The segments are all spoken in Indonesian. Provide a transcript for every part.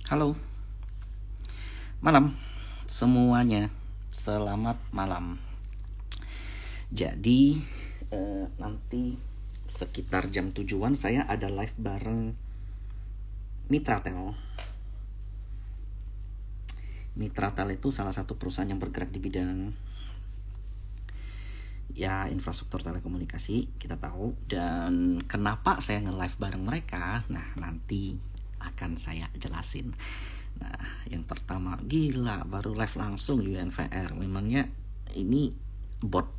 Halo, malam semuanya. Selamat malam. Jadi nanti sekitar jam 7-an saya ada live bareng Mitratel. Mitratel itu salah satu perusahaan yang bergerak di bidang ya infrastruktur telekomunikasi, kita tahu. Dan kenapa saya nge-live bareng mereka? Nah, nanti akan saya jelasin. Nah, yang pertama, gila baru live langsung UNVR. Memangnya ini bot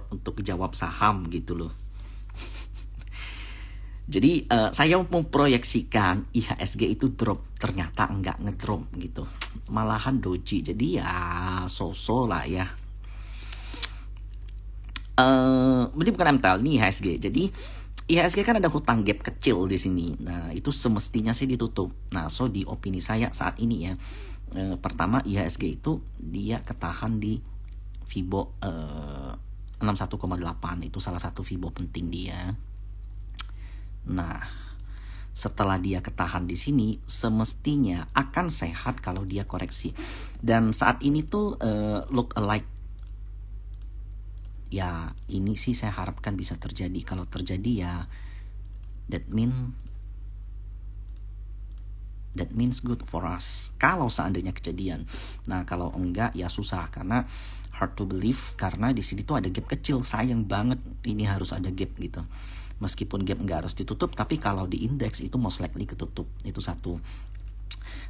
untuk jawab saham gitu loh. Jadi saya memproyeksikan IHSG itu drop, ternyata enggak ngedrop gitu, malahan doji. Jadi ya so-so lah ya. Ini bukan MTL, ini IHSG. Jadi IHSG kan ada hutang gap kecil di sini. Nah, itu semestinya sih ditutup. Nah, so di opini saya saat ini ya, pertama IHSG itu dia ketahan di Fibo 61,8, itu salah satu Fibo penting dia. Nah, setelah dia ketahan di sini, semestinya akan sehat kalau dia koreksi. Dan saat ini tuh look alike. Ya, ini sih saya harapkan bisa terjadi. Kalau terjadi ya that means good for us. Kalau seandainya kejadian. Nah, kalau enggak ya susah, karena hard to believe, karena di sini tuh ada gap kecil. Sayang banget ini harus ada gap gitu. Meskipun gap enggak harus ditutup, tapi kalau di indeks itu most likely ketutup. Itu satu.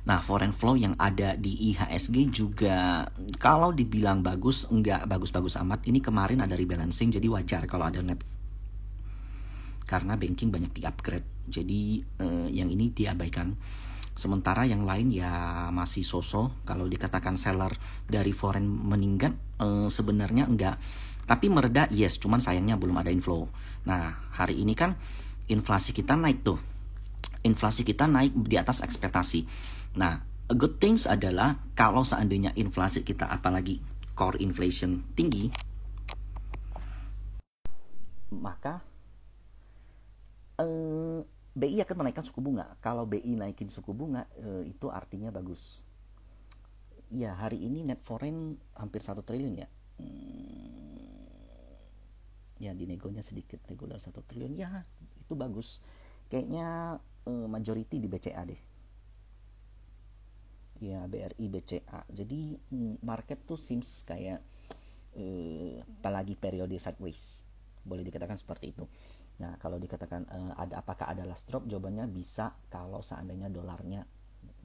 Nah, foreign flow yang ada di IHSG juga kalau dibilang bagus, enggak bagus-bagus amat. Ini kemarin ada rebalancing, jadi wajar kalau ada net, karena banking banyak di-upgrade. Jadi yang ini diabaikan. Sementara yang lain ya masih so-so. Kalau dikatakan seller dari foreign meningkat, sebenarnya enggak. Tapi mereda yes, cuman sayangnya belum ada inflow. Nah, hari ini kan inflasi kita naik tuh. Inflasi kita naik di atas ekspektasi. Nah, a good things adalah kalau seandainya inflasi kita, apalagi core inflation tinggi, maka BI akan menaikkan suku bunga. Kalau BI naikin suku bunga, itu artinya bagus. Ya, hari ini net foreign hampir 1 triliun ya. Ya, di negonya sedikit, regular 1 triliun. Ya, itu bagus. Kayaknya majority di BCA deh. Ya, BRI BCA. Jadi market tuh seems kayak apalagi periode sideways, boleh dikatakan seperti itu. Nah, kalau dikatakan apakah ada last drop, jawabannya bisa kalau seandainya dolarnya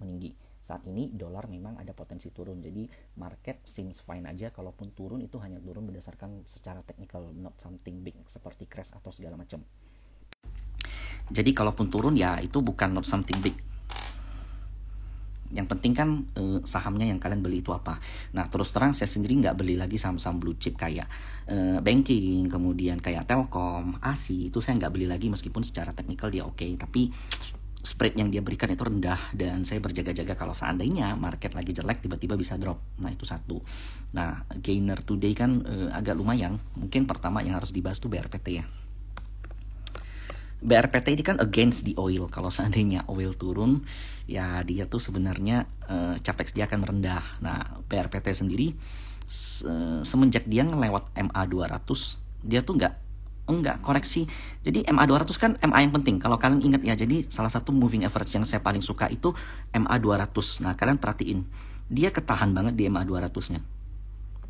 meninggi. Saat ini dolar memang ada potensi turun, jadi market seems fine aja. Kalaupun turun itu hanya turun berdasarkan secara teknikal, not something big seperti crash atau segala macam. Jadi kalaupun turun ya itu bukan not something big. Yang penting kan sahamnya yang kalian beli itu apa. Nah, terus terang saya sendiri nggak beli lagi saham-saham blue chip kayak banking, kemudian kayak Telkom, ASI. Itu saya nggak beli lagi meskipun secara teknikal dia oke. Tapi spread yang dia berikan itu rendah, dan saya berjaga-jaga kalau seandainya market lagi jelek tiba-tiba bisa drop. Nah, itu satu. Nah, gainer today kan agak lumayan. Mungkin pertama yang harus dibahas tuh BRPT ya. BRPT ini kan against the oil. Kalau seandainya oil turun, ya dia tuh sebenarnya capex dia akan merendah. Nah, BRPT sendiri semenjak dia ngelewat MA 200, dia tuh enggak koreksi. Jadi MA 200 kan MA yang penting. Kalau kalian ingat ya, jadi salah satu moving average yang saya paling suka itu MA 200. Nah, kalian perhatiin, dia ketahan banget di MA 200-nya.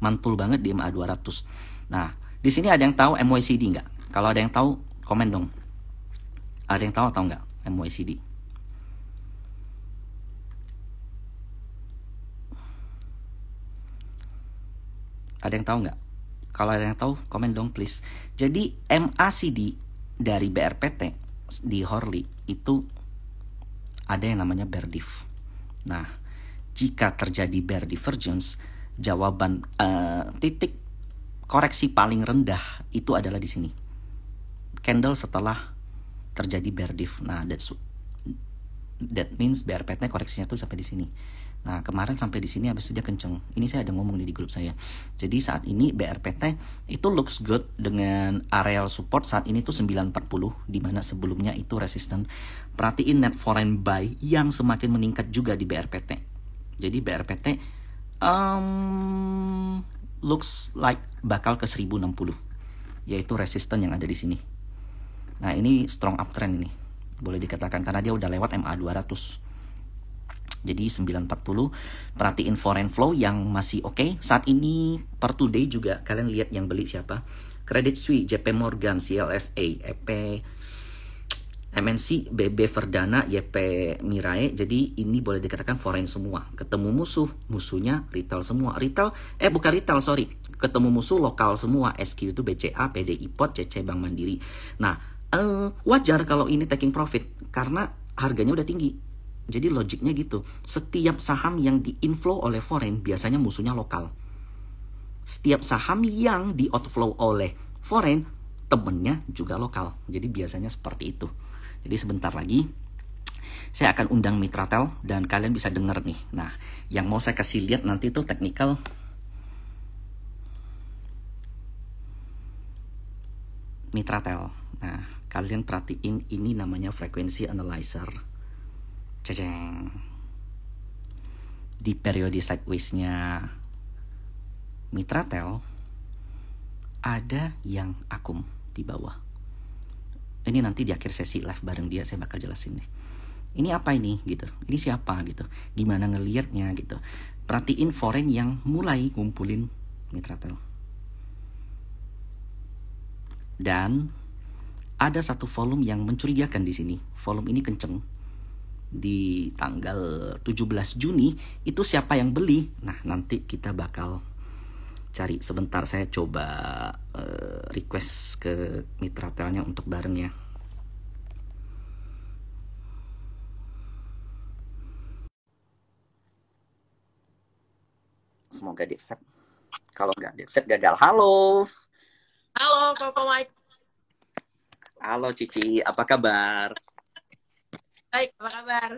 Mantul banget di MA 200. Nah, di sini ada yang tahu MYCD enggak? Kalau ada yang tahu, komen dong. Ada yang tahu atau enggak MYCD? Ada yang tahu enggak? Kalau ada yang tahu, komen dong please. Jadi MACD dari BRPT di Horley itu ada yang namanya bear div. Nah, jika terjadi bear divergence, jawaban titik koreksi paling rendah itu adalah di sini. Candle setelah terjadi bear div. Nah, that means BRPT koreksinya tuh sampai di sini. Nah, kemarin sampai di sini habis itu dia kenceng. Ini saya ada ngomong nih di grup saya. Jadi saat ini BRPT itu looks good dengan areal support saat ini tuh 940 di mana sebelumnya itu resistant. Perhatiin net foreign buy yang semakin meningkat juga di BRPT. Jadi BRPT looks like bakal ke 1060 yaitu resistant yang ada di sini. Nah, ini strong uptrend ini. Boleh dikatakan karena dia udah lewat MA 200. Jadi 940, perhatiin foreign flow yang masih oke. Saat ini per today juga kalian lihat yang beli siapa. Credit Suisse, JP Morgan, CLSA, EP, MNC, BB Verdana, YP Mirae. Jadi ini boleh dikatakan foreign semua. Ketemu musuhnya retail semua. Bukan retail, sorry. Ketemu musuh lokal semua. SQ itu BCA, PDI POT, CC Bank Mandiri. Nah, wajar kalau ini taking profit karena harganya udah tinggi. Jadi logiknya gitu, setiap saham yang di-inflow oleh foreign biasanya musuhnya lokal. Setiap saham yang di-outflow oleh foreign, temennya juga lokal. Jadi biasanya seperti itu. Jadi sebentar lagi, saya akan undang Mitratel dan kalian bisa denger nih. Nah, yang mau saya kasih lihat nanti itu technical. Mitratel. Nah, kalian perhatiin ini namanya frequency analyzer. Caceng. Di periode sideways-nya Mitratel ada yang akum di bawah. Ini nanti di akhir sesi live bareng dia saya bakal jelasin nih. Ini apa ini gitu? Ini siapa gitu? Gimana ngelihatnya gitu? Perhatiin foreign yang mulai ngumpulin Mitratel. Dan ada satu volume yang mencurigakan di sini. Volume ini kenceng. Di tanggal 17 Juni itu siapa yang beli? Nah, nanti kita bakal cari. Sebentar saya coba request ke Mitratelnya untuk bareng ya. Semoga di accept. Kalau nggak di accept gagal. Halo. Halo, Koko Mike. Halo Cici, apa kabar? Baik, apa kabar?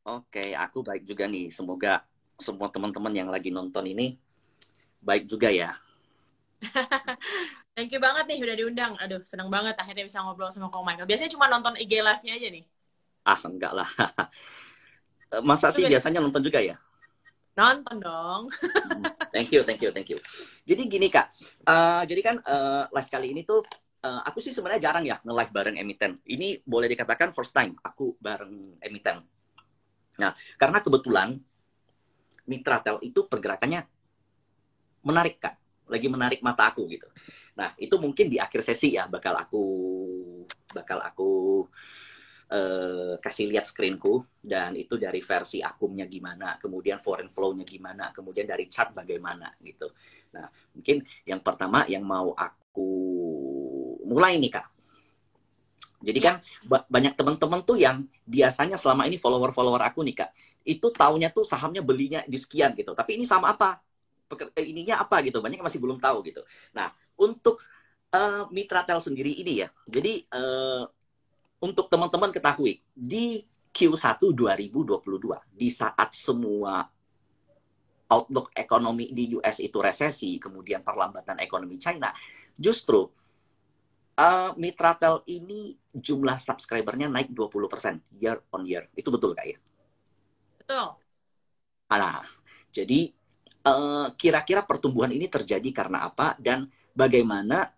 Oke, aku baik juga nih. Semoga semua teman-teman yang lagi nonton ini baik juga ya. Thank you banget nih udah diundang. Aduh, seneng banget akhirnya bisa ngobrol sama Koko Michael. Biasanya cuma nonton IG live-nya aja nih. Ah, enggak lah. Masa sih biasanya nonton juga ya? Nonton dong. Thank you. Jadi gini Kak, jadi kan live kali ini tuh aku sih sebenarnya jarang ya nge-live bareng emiten. Ini boleh dikatakan first time aku bareng emiten. Nah, karena kebetulan Mitratel itu pergerakannya menarik Kak, lagi menarik mata aku gitu. Nah, itu mungkin di akhir sesi ya bakal aku kasih lihat screenku, dan itu dari versi akumnya gimana, kemudian foreign flow-nya gimana, kemudian dari chart bagaimana gitu. Nah, mungkin yang pertama yang mau aku mulai nih Kak. Jadi kan banyak teman-teman tuh yang biasanya selama ini follower-follower aku nih Kak, itu taunya tuh sahamnya belinya di sekian gitu. Tapi ini sama apa? Ininya apa gitu. Banyak yang masih belum tahu gitu. Nah, untuk Mitratel sendiri ini ya. Jadi untuk teman-teman ketahui, di Q1 2022, di saat semua outlook ekonomi di US itu resesi, kemudian perlambatan ekonomi China, justru Mitratel ini jumlah subscribernya naik 20% year on year. Itu betul Kak ya? Betul. Nah, jadi kira-kira pertumbuhan ini terjadi karena apa dan bagaimana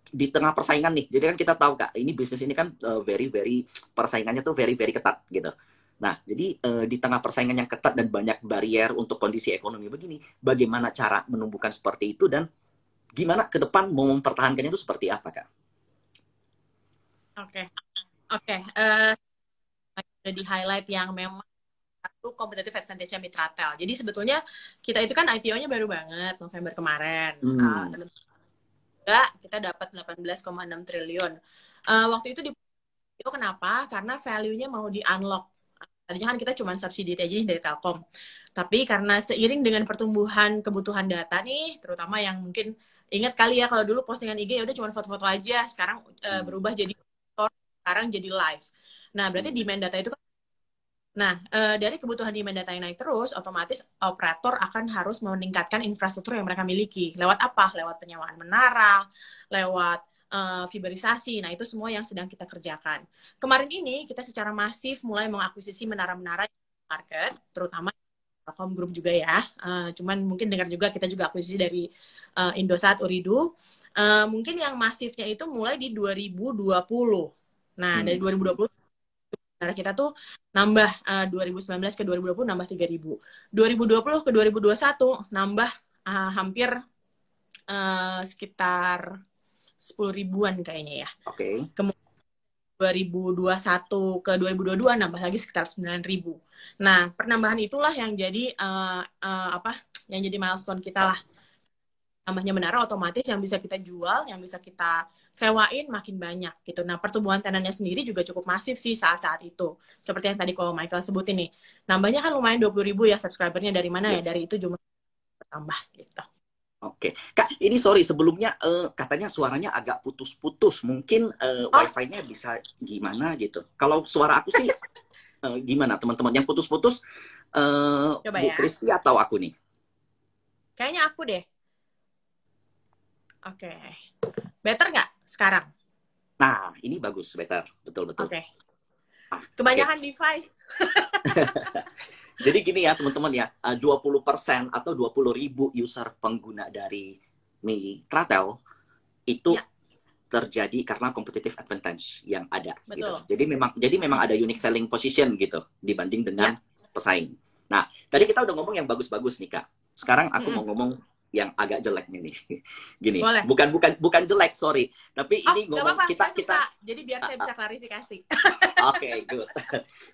di tengah persaingan nih. Jadi kan kita tahu Kak, ini bisnis ini kan very persaingannya tuh very ketat gitu. Nah, jadi di tengah persaingan yang ketat dan banyak barrier untuk kondisi ekonomi begini, bagaimana cara menumbuhkan seperti itu dan gimana ke depan mau mempertahankannya itu seperti apa Kak? Oke. Udah di highlight yang memang satu competitive advantage-nya Mitratel. Jadi sebetulnya kita itu kan IPO-nya baru banget November kemarin. Kita dapat 18,6 triliun. Waktu itu di IPO kenapa? Karena value-nya mau di-unlock. Tadinya kan kita cuma subsidi aja dari Telkom. Tapi karena seiring dengan pertumbuhan kebutuhan data nih, terutama yang mungkin ingat kali ya kalau dulu postingan IG ya udah cuma foto-foto aja, sekarang berubah jadi sekarang jadi live. Nah, berarti demand data itu kan Nah, dari kebutuhan demand data yang naik terus, otomatis operator akan harus meningkatkan infrastruktur yang mereka miliki. Lewat apa? Lewat penyewaan menara, lewat fiberisasi. Nah, itu semua yang sedang kita kerjakan. Kemarin ini kita secara masif mulai mengakuisisi menara-menara market, terutama Telkom Group juga ya. Cuman mungkin dengar juga kita juga akuisisi dari Indosat, Ooredoo. Mungkin yang masifnya itu mulai di 2020. Nah, dari 2020 Nah, kita tuh nambah 2019 ke 2020 nambah 3.000. 2020 ke 2021 nambah hampir sekitar 10 ribuan kayaknya ya. Oke. Kemudian 2021 ke 2022 nambah lagi sekitar 9.000. Nah, penambahan itulah yang jadi apa? Yang jadi milestone kita lah. Namanya menara otomatis yang bisa kita jual, yang bisa kita sewain makin banyak gitu. Nah, pertumbuhan tenannya sendiri juga cukup masif sih saat-saat itu. Seperti yang tadi kalau Michael sebutin nih. Nambahnya kan lumayan 20.000 ya subscribernya, dari mana ya? Yes. Dari itu jumlah bertambah gitu. Oke, Kak, ini sorry sebelumnya katanya suaranya agak putus-putus. Mungkin wifi-nya bisa gimana gitu. Kalau suara aku sih gimana teman-teman? Yang putus-putus Coba Bu ya. Kristi atau aku nih? Kayaknya aku deh. Oke. Better nggak sekarang? Nah, ini bagus, better. Betul-betul. Oke. Ah, Kebanyakan device. Jadi gini ya teman-teman ya, 20% atau 20.000 user pengguna dari Mitratel itu Ya. terjadi karena competitive advantage yang ada gitu. Betul. Jadi memang ada unique selling position gitu dibanding dengan pesaing. Nah, tadi kita udah ngomong yang bagus-bagus nih Kak. Sekarang aku mau ngomong yang agak jelek nih. Gini, Boleh. bukan jelek, sorry. Tapi ini ngomong apa-apa, kita jadi biar saya bisa klarifikasi. Oke, good.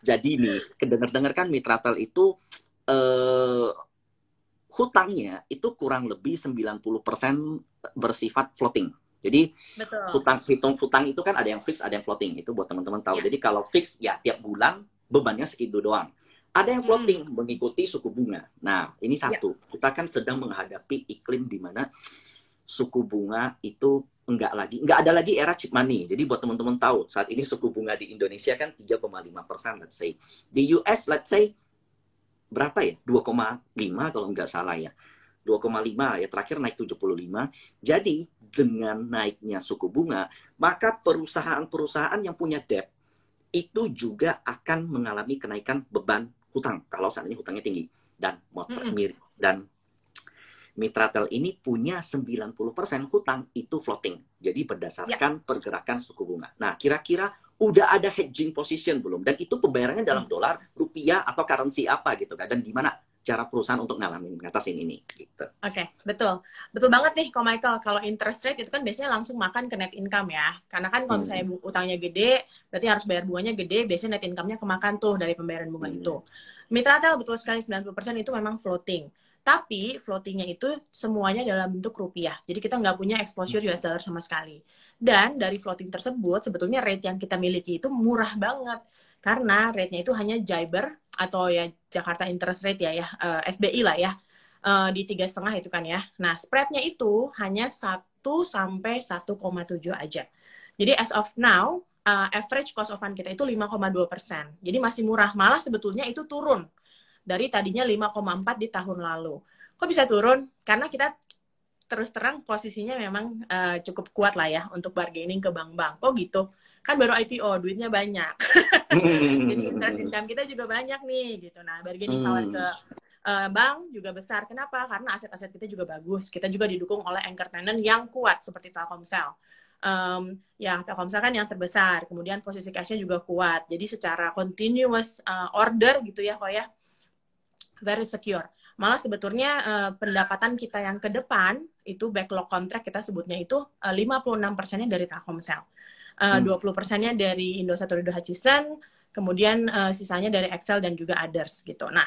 Jadi nih, kedengar-dengar kan Mitratel itu hutangnya itu kurang lebih 90% bersifat floating. Jadi Betul. hutang itu kan ada yang fix, ada yang floating. Itu buat teman-teman tahu. Ya. Jadi kalau fix ya tiap bulan bebannya segitu doang. Ada yang floating mengikuti suku bunga. Nah, ini satu. Kita kan sedang menghadapi iklim di mana suku bunga itu nggak ada lagi era cheap money. Jadi buat teman-teman tahu, saat ini suku bunga di Indonesia kan 3,5%, let's say. Di US, let's say, berapa ya? 2,5 kalau nggak salah ya. 2,5 ya, terakhir naik 75. Jadi dengan naiknya suku bunga, maka perusahaan-perusahaan yang punya debt itu juga akan mengalami kenaikan beban hutang kalau saat ini hutangnya tinggi. Dan Mitratel ini punya 90% hutang itu floating. Jadi berdasarkan pergerakan suku bunga. Nah, kira-kira udah ada hedging position belum? Dan itu pembayarannya dalam dolar, rupiah, atau currency apa gitu kan? Dan gimana cara perusahaan untuk ngatasin ini gitu. Oke, betul. Betul banget nih, Ko Michael. Kalau interest rate itu kan biasanya langsung makan ke net income ya. Karena kan kalau misalnya utangnya gede, berarti harus bayar bunganya gede, biasanya net income-nya kemakan tuh dari pembayaran bunga itu. Mitratel betul sekali 90% itu memang floating. Tapi floatingnya itu semuanya dalam bentuk rupiah. Jadi kita nggak punya exposure US dollar sama sekali. Dan dari floating tersebut, sebetulnya rate yang kita miliki itu murah banget. Karena rate-nya itu hanya JIBOR atau ya Jakarta Interest Rate ya, SBI lah ya, di 3,5 itu kan ya. Nah, spread-nya itu hanya 1 sampai 1,7 aja. Jadi as of now, average cost of fund kita itu 5,2%. Jadi masih murah. Malah sebetulnya itu turun dari tadinya 5,4 di tahun lalu. Kok bisa turun? Karena kita terus terang posisinya memang cukup kuat lah ya untuk bargaining ke bank-bank. Kok gitu? Kan baru IPO, duitnya banyak. Jadi interest income kita juga banyak nih gitu. Nah, bargaining power ke bank juga besar. Kenapa? Karena aset-aset kita juga bagus. Kita juga didukung oleh anchor tenant yang kuat seperti Telkomsel. Ya, Telkomsel kan yang terbesar. Kemudian posisi cash-nya juga kuat. Jadi secara continuous order gitu ya, kok ya, very secure. Malah sebetulnya pendapatan kita yang ke depan itu backlog kontrak kita sebutnya itu 56%-nya dari Telkomsel. 20%-nya dari Indosat Ooredoo Hutchison, kemudian sisanya dari Excel dan juga others gitu. Nah,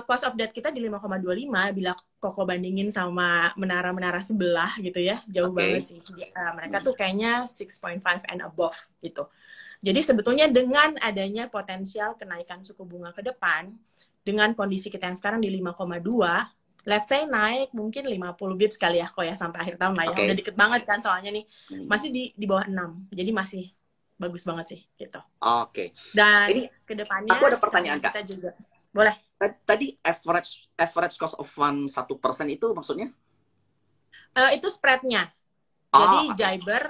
cost of debt kita di 5,25 bila Koko bandingin sama menara-menara sebelah gitu ya, jauh banget sih. Mereka tuh kayaknya 6.5 and above gitu. Jadi sebetulnya dengan adanya potensial kenaikan suku bunga ke depan, dengan kondisi kita yang sekarang di 5,2, let's say naik mungkin 50 bips kali ya, kok ya, sampai akhir tahun lah ya. Udah deket banget kan soalnya nih. Masih di bawah 6. Jadi masih bagus banget sih gitu. Oke. Dan Ini kedepannya aku ada pertanyaan, Kak. kita juga boleh. Tadi average cost of fund 1% itu maksudnya? Itu spreadnya. Oh, Jadi oke. JIBOR,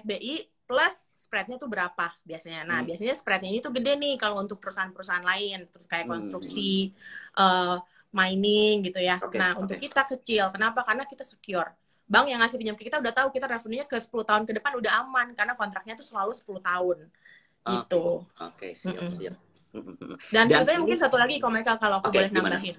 SBI plus spreadnya tuh berapa biasanya. Nah, Hmm. biasanya spreadnya ini tuh gede nih kalau untuk perusahaan-perusahaan lain, kayak konstruksi, mining gitu ya. Oke, Nah, oke. untuk kita kecil. Kenapa? Karena kita secure. Bank yang ngasih pinjam ke kita udah tahu kita revenue-nya ke 10 tahun ke depan udah aman karena kontraknya tuh selalu 10 tahun. Oke, Gitu. oke, siap, siap. Dan Dan sebetulnya ini, mungkin satu lagi Komeka kalau aku oke, boleh gimana? nambahin.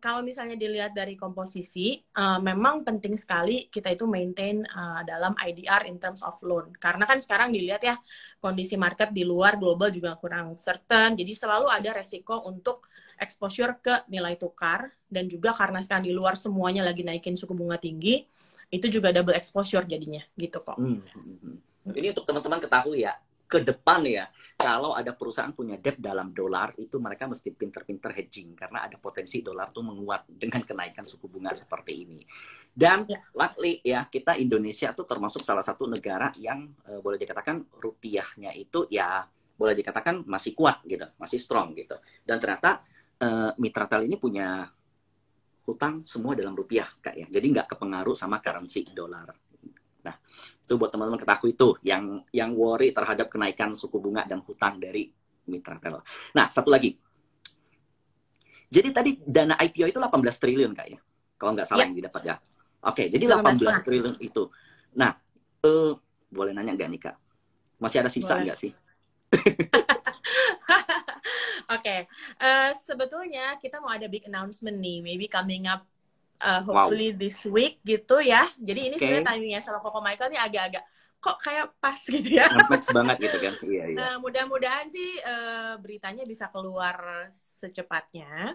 Kalau misalnya dilihat dari komposisi, memang penting sekali kita itu maintain dalam IDR in terms of loan. Karena kan sekarang dilihat ya, kondisi market di luar global juga kurang certain, jadi selalu ada resiko untuk exposure ke nilai tukar, dan juga karena sekarang di luar semuanya lagi naikin suku bunga tinggi, itu juga double exposure jadinya, gitu kok. Ini untuk teman-teman ketahui ya, ke depan ya, kalau ada perusahaan punya debt dalam dolar, itu mereka mesti pinter-pinter hedging, karena ada potensi dolar tuh menguat dengan kenaikan suku bunga seperti ini. Dan luckily ya, kita Indonesia tuh termasuk salah satu negara yang boleh dikatakan rupiahnya itu ya, boleh dikatakan masih kuat gitu, masih strong gitu. Dan ternyata Mitratel ini punya hutang semua dalam rupiah, Kak ya. Jadi nggak kepengaruh sama currency dolar. Nah, itu buat teman-teman ketahui tuh yang worry terhadap kenaikan suku bunga dan hutang dari Mitratel. Nah, satu lagi. Jadi tadi dana IPO itu 18 triliun, Kak ya. Kalau nggak salah yang didapat ya. Oke, jadi 18 triliun itu. Nah, boleh nanya nggak nih, Kak? Masih ada sisa nggak sih? Oke. Sebetulnya kita mau ada big announcement nih, maybe coming up hopefully this week gitu ya. Jadi ini sebenarnya timingnya sama Koko Michael nih agak-agak kok kayak pas gitu ya. Match banget gitu kan. Iya. Mudah-mudahan sih beritanya bisa keluar secepatnya.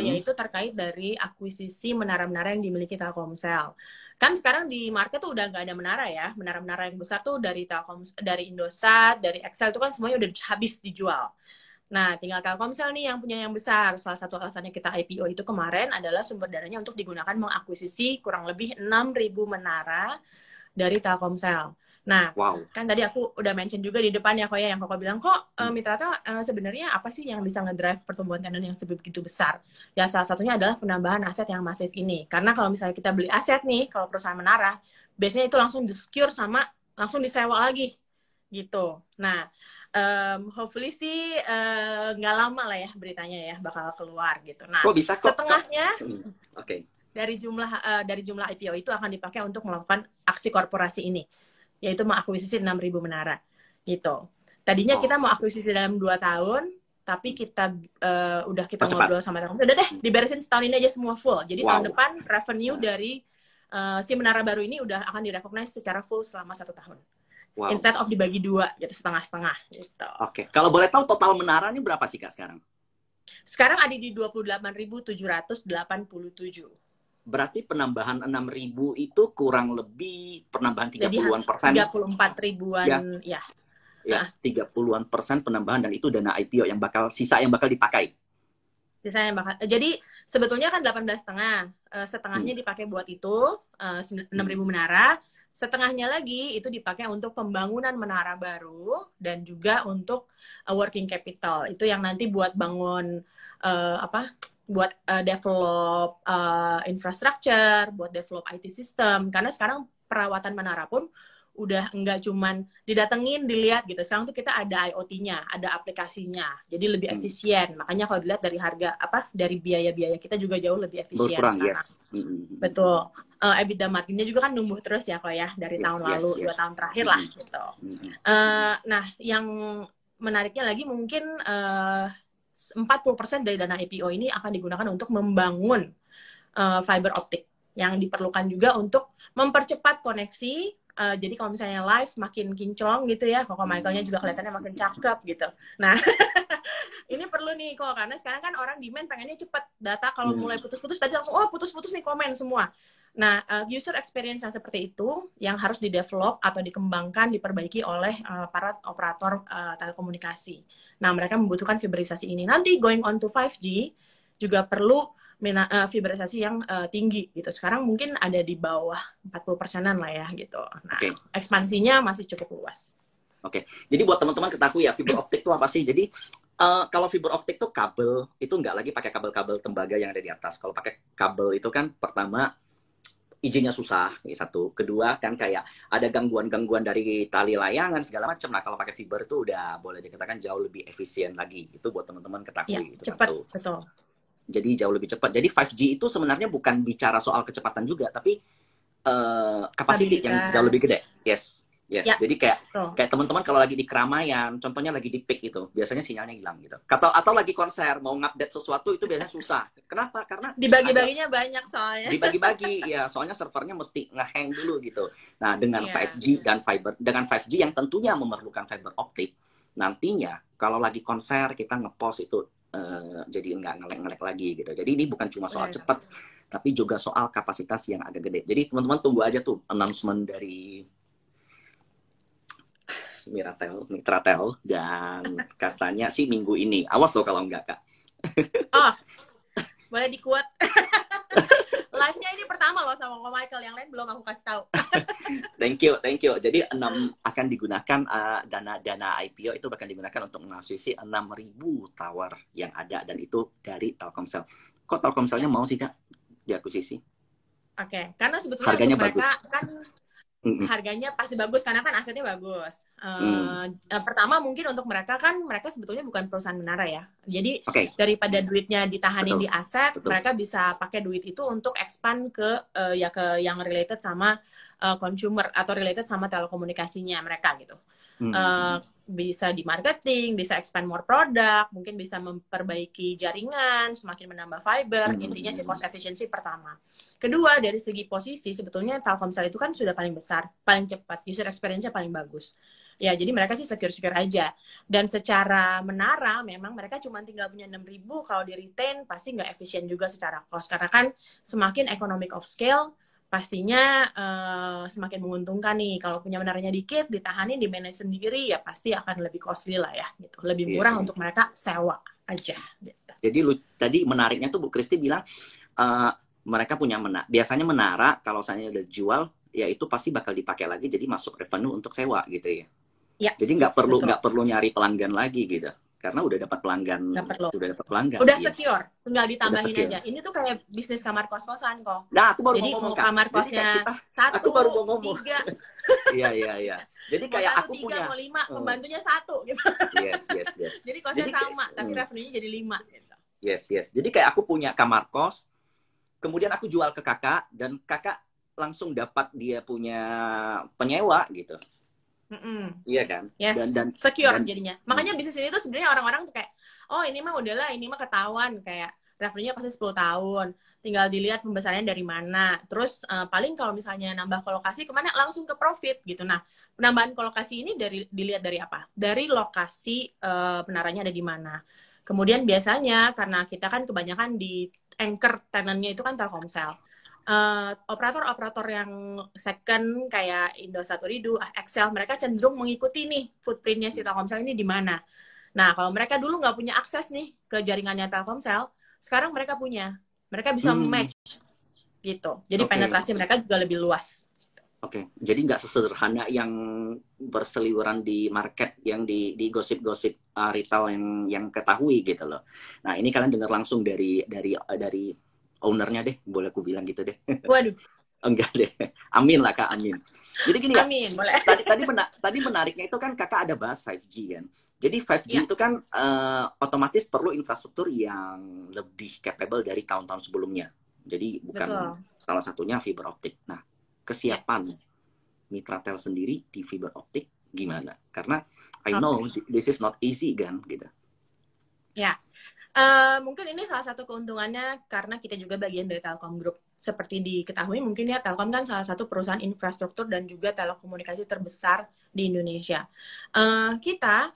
Yaitu terkait dari akuisisi menara-menara yang dimiliki Telkomsel. Kan sekarang di market tuh udah nggak ada menara ya. Menara-menara yang besar tuh dari dari Indosat, dari XL itu kan semuanya udah habis dijual. Nah, tinggal Telkomsel nih yang punya yang besar. Salah satu alasannya kita IPO itu kemarin adalah sumber dananya untuk digunakan mengakuisisi kurang lebih 6.000 menara dari Telkomsel. Nah, kan tadi aku udah mention juga di depan ya, yang Koko bilang, kok Mitratel sebenarnya apa sih yang bisa ngedrive pertumbuhan tenan yang sebegitu besar? Ya, salah satunya adalah penambahan aset yang masif ini. Karena kalau misalnya kita beli aset nih, kalau perusahaan menara, biasanya itu langsung di-secure sama langsung disewa lagi. Gitu. Nah, hopefully sih nggak lama lah ya beritanya ya bakal keluar gitu. Nah, setengahnya dari jumlah IPO itu akan dipakai untuk melakukan aksi korporasi ini, yaitu mengakuisisi 6.000 menara gitu. Tadinya kita mau akuisisi dalam 2 tahun, tapi kita udah kita ngobrol sama Telkomsel, udah deh diberesin setahun ini aja semua full. Jadi tahun depan revenue dari si menara baru ini udah akan direcognize secara full selama 1 tahun. Instead of dibagi 2, gitu setengah-setengah gitu. Oke. Kalau boleh tahu total menaranya berapa sih, Kak, sekarang? Sekarang ada di 28.787. Berarti penambahan 6.000 itu kurang lebih penambahan 30-an persen. 34 ribuan ya. Ya, 30-an persen penambahan, dan itu dana IPO yang bakal dipakai. Jadi sebetulnya kan 18,5, setengahnya dipakai buat itu 6.000 menara. Setengahnya lagi itu dipakai untuk pembangunan menara baru dan juga untuk working capital. Itu yang nanti buat bangun buat develop infrastructure, buat develop IT system. Karena sekarang perawatan menara pun udah enggak cuman didatengin, dilihat gitu. Sekarang tuh kita ada IoT-nya, ada aplikasinya. Jadi lebih efisien. Makanya kalau dilihat dari harga dari biaya-biaya kita juga jauh lebih efisien sekarang. Betul. EBITDA marginnya juga kan numbuh terus ya kok ya dari tahun lalu, 2 tahun terakhir lah gitu. Nah, yang menariknya lagi mungkin 40% dari dana IPO ini akan digunakan untuk membangun fiber optik yang diperlukan juga untuk mempercepat koneksi. Jadi kalau misalnya live makin kinclong gitu ya, Koko Michaelnya juga kelihatannya makin cakep gitu. Nah, ini perlu nih kok, karena sekarang kan orang demand pengennya cepet. Data kalau mulai putus-putus tadi langsung putus-putus nih komen semua. Nah, user experience yang seperti itu yang harus di-develop atau dikembangkan, diperbaiki oleh para operator telekomunikasi. Nah, mereka membutuhkan fiberisasi ini. Nanti going on to 5G juga perlu fiberisasi yang tinggi gitu. Sekarang mungkin ada di bawah 40%-an lah ya gitu. Nah, ekspansinya masih cukup luas. Oke. Jadi buat teman-teman ketahui ya, fiber optik itu apa sih? Jadi kalau fiber optik tuh kabel itu nggak lagi pakai kabel-kabel tembaga yang ada di atas. Kalau pakai kabel itu kan pertama izinnya susah, satu. Kedua kan kayak ada gangguan-gangguan dari tali layangan segala macam. Nah kalau pakai fiber itu udah boleh dikatakan jauh lebih efisien lagi. Itu buat teman-teman Ya, ketahui. Itu cepat, satu. betul. Jadi jauh lebih cepat. Jadi 5G itu sebenarnya bukan bicara soal kecepatan juga, tapi capacity yang jauh lebih gede. Yes. Yes. Ya, Jadi kayak betul. teman-teman kalau lagi di keramaian, contohnya lagi di peak itu, biasanya sinyalnya hilang gitu. Atau lagi konser mau ngupdate sesuatu itu biasanya susah. Kenapa? Karena Dibagi-baginya banyak soalnya. dibagi-bagi ya, soalnya servernya mesti nge-hang dulu gitu. Nah, dengan 5G dan dengan 5G yang tentunya memerlukan fiber optik, nantinya kalau lagi konser kita ngepost itu jadi nggak ngelek-ngelek lagi gitu. Jadi ini bukan cuma soal cepat, tapi juga soal kapasitas yang agak gede. Jadi teman-teman tunggu aja tuh announcement dari Mitratel, dan katanya sih minggu ini. Awas loh kalau enggak, Kak. Oh, boleh dikuat. Live-nya ini pertama loh sama Ko Michael, yang lain belum aku kasih tahu. Thank you. Jadi 6 akan digunakan dana IPO itu akan digunakan untuk mengakuisisi 6.000 tower yang ada, dan itu dari Telkomsel. Kok Telkomselnya mau sih, Kak, diakuisisi? Oke, karena sebetulnya harganya untuk mereka bagus. kan harganya pasti bagus karena kan asetnya bagus. Pertama mungkin untuk mereka kan mereka sebetulnya bukan perusahaan menara ya. Jadi daripada duitnya ditahanin di aset, mereka bisa pakai duit itu untuk expand ke yang related sama consumer atau related sama telekomunikasinya mereka gitu. Bisa di marketing, bisa expand more produk, mungkin bisa memperbaiki jaringan, semakin menambah fiber. Intinya sih cost efficiency pertama. Kedua, dari segi posisi, sebetulnya Telkomsel itu kan sudah paling besar, paling cepat, user experience-nya paling bagus. Ya, jadi mereka sih secure-secure aja. Dan secara menara, memang mereka cuma tinggal punya 6.000, kalau di retain pasti nggak efisien juga secara cost. Karena kan semakin economic of scale, pastinya semakin menguntungkan nih. Kalau punya menaranya dikit, ditahanin, di-manage sendiri, ya pasti akan lebih costly lah ya. Gitu. Lebih murah untuk mereka sewa aja. Gitu. Jadi tadi menariknya tuh Bu Kristi bilang, mereka punya biasanya menara kalau saya udah jual, ya itu pasti bakal dipakai lagi, jadi masuk revenue untuk sewa gitu ya. Ya, jadi nggak perlu nyari pelanggan lagi gitu, karena udah dapat pelanggan. Udah secure, tinggal ditambahin aja. Ini tuh kayak bisnis kamar kos-kosan kok. Nah, aku baru jadi mau ngomong, kamar kosnya aku baru mau ngomong. 3. Iya. Jadi kayak aku 3, punya mau 5, pembantunya 1 gitu. Yes. Jadi kosnya sama, tapi revenue-nya jadi 5 gitu. Yes. Jadi kayak aku punya kamar kos, kemudian aku jual ke kakak, dan kakak langsung dapat dia punya penyewa gitu. Iya kan? Yes. Dan secure jadinya. Makanya bisnis ini tuh sebenarnya orang-orang tuh kayak, oh ini mah udahlah, ini mah ketahuan kayak revenue-nya pasti 10 tahun. Tinggal dilihat pembesarannya dari mana. Terus paling kalau misalnya nambah kolokasi kemana, langsung ke profit gitu. Nah, penambahan kolokasi ini dilihat dari apa? Dari lokasi menaranya ada di mana. Kemudian biasanya karena kita kan kebanyakan di anchor tenant-nya itu kan Telkomsel. Operator-operator yang second kayak Indosat Ooredoo, Excel, mereka cenderung mengikuti nih footprintnya si Telkomsel ini di mana. Nah, kalau mereka dulu nggak punya akses nih ke jaringannya Telkomsel, sekarang mereka punya. Mereka bisa match gitu. Jadi penetrasi mereka juga lebih luas. Jadi nggak sesederhana yang berseliweran di market, yang di gosip-gosip retail yang ketahui gitu loh. Nah, ini kalian dengar langsung dari ownernya deh, boleh aku bilang gitu deh. Waduh. Enggak deh. Amin lah, Kak, amin. Jadi gini ya. Amin, boleh. Tadi menariknya itu kan Kakak ada bahas 5G kan. Jadi 5G itu kan otomatis perlu infrastruktur yang lebih capable dari tahun-tahun sebelumnya. Jadi bukan salah satunya fiber optik. Nah, kesiapan Mitratel sendiri di fiber optik gimana? Karena I know this is not easy kan gitu. Ya. Mungkin ini salah satu keuntungannya karena kita juga bagian dari Telkom Group. Seperti diketahui mungkin ya, Telkom kan salah satu perusahaan infrastruktur dan juga telekomunikasi terbesar di Indonesia. Kita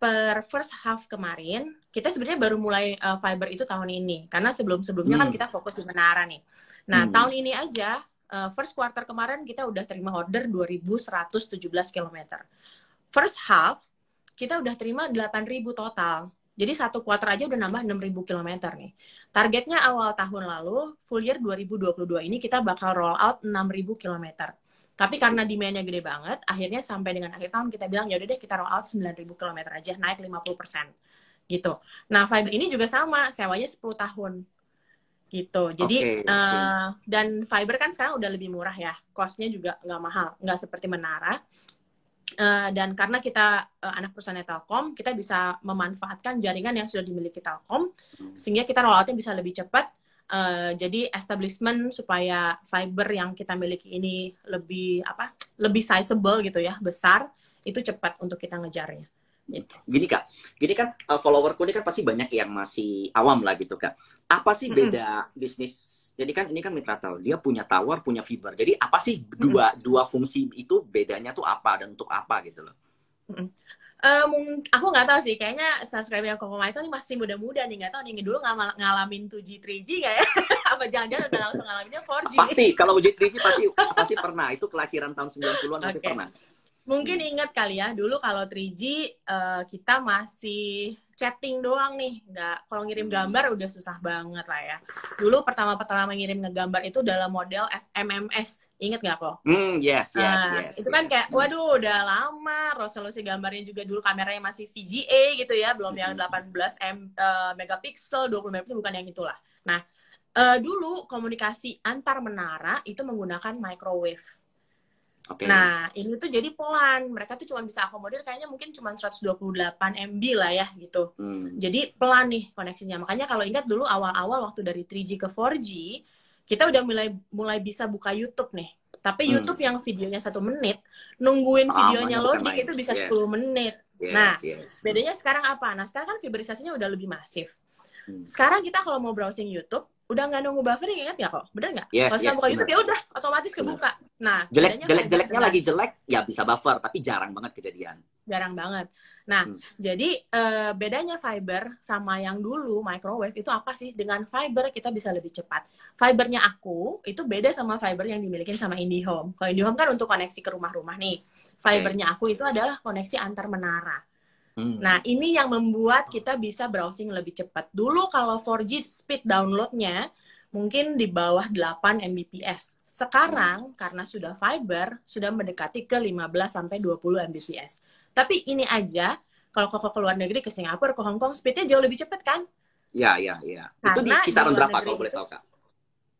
per first half kemarin, kita sebenarnya baru mulai fiber itu tahun ini. Karena sebelum-sebelumnya kan kita fokus di menara nih. Nah, tahun ini aja, first quarter kemarin kita udah terima order 2.117 km. First half, kita udah terima 8.000 total. Jadi satu kuartal aja udah nambah 6.000 km nih. Targetnya awal tahun lalu, full year 2022 ini kita bakal roll out 6.000 km. Tapi karena demand-nya gede banget, akhirnya sampai dengan akhir tahun kita bilang, ya udah deh kita roll out 9.000 kilometer aja, naik 50%. Gitu. Nah, fiber ini juga sama, sewanya 10 tahun. Gitu. Jadi, dan fiber kan sekarang udah lebih murah ya. Cost-nya juga nggak mahal. Nggak seperti Menara. Dan karena kita anak perusahaan Telkom, kita bisa memanfaatkan jaringan yang sudah dimiliki Telkom, sehingga kita rollout-nya bisa lebih cepat. Jadi establishment supaya fiber yang kita miliki ini lebih sizable gitu ya, besar, itu cepat untuk kita ngejarnya. Gitu. Gini kan followerku ini kan pasti banyak yang masih awam lah gitu Kak. Apa sih beda bisnis? Jadi kan ini kan Mitratel, dia punya tower, punya fiber. Jadi apa sih dua fungsi itu bedanya tuh apa dan untuk apa gitu loh? Aku nggak tahu sih, kayaknya subscriber yang Koko Michael ini masih muda-muda nih, nggak tahu nih dulu ngalamin 2G, 3G nggak ya? Apa jangan-jangan udah langsung ngalaminnya 4G? Pasti, kalau 2G, 3G pasti pernah. Itu kelahiran tahun 90-an pasti pernah. Mungkin ingat kali ya, dulu kalau 3G kita masih chatting doang nih, kalau ngirim gambar udah susah banget lah ya. Dulu pertama-pertama ngirim ngegambar itu dalam model MMS, inget nggak kok? Yes. Itu kan kayak, waduh udah lama, resolusi gambarnya juga dulu kameranya masih VGA gitu ya, belum yang 18 megapiksel, 20 megapiksel, bukan yang itulah. Nah, dulu komunikasi antar menara itu menggunakan microwave. Nah, ini tuh jadi pelan. Mereka tuh cuma bisa akomodir kayaknya mungkin cuma 128 MB lah ya gitu. Jadi pelan nih koneksinya. Makanya kalau ingat dulu awal-awal waktu dari 3G ke 4G, kita udah mulai bisa buka YouTube nih. Tapi YouTube yang videonya 1 menit, nungguin videonya loading itu bisa 10 menit. Bedanya sekarang apa? Nah, sekarang kan fiberisasinya udah lebih masif. Sekarang kita kalau mau browsing YouTube, udah nggak nunggu buffering, ingat nggak kok? Bener nggak? Kalau kita buka YouTube ya udah otomatis kebuka. Nah, jeleknya lagi jelek ya bisa buffer, tapi jarang banget kejadian. Jarang banget. Nah, jadi bedanya fiber sama yang dulu microwave itu apa sih? Dengan fiber kita bisa lebih cepat. Fibernya aku itu beda sama fiber yang dimiliki sama IndiHome. Kalau IndiHome kan untuk koneksi ke rumah-rumah nih. Fibernya aku itu adalah koneksi antar menara. Nah, ini yang membuat kita bisa browsing lebih cepat. Dulu kalau 4G speed downloadnya mungkin di bawah 8 Mbps. Sekarang karena sudah fiber, sudah mendekati ke 15-20 Mbps. Tapi ini aja, kalau kok ke luar negeri, ke Singapura, ke Hong Kong, speednya jauh lebih cepat kan? Iya. Itu di kisaran berapa kalau boleh tahu, Kak?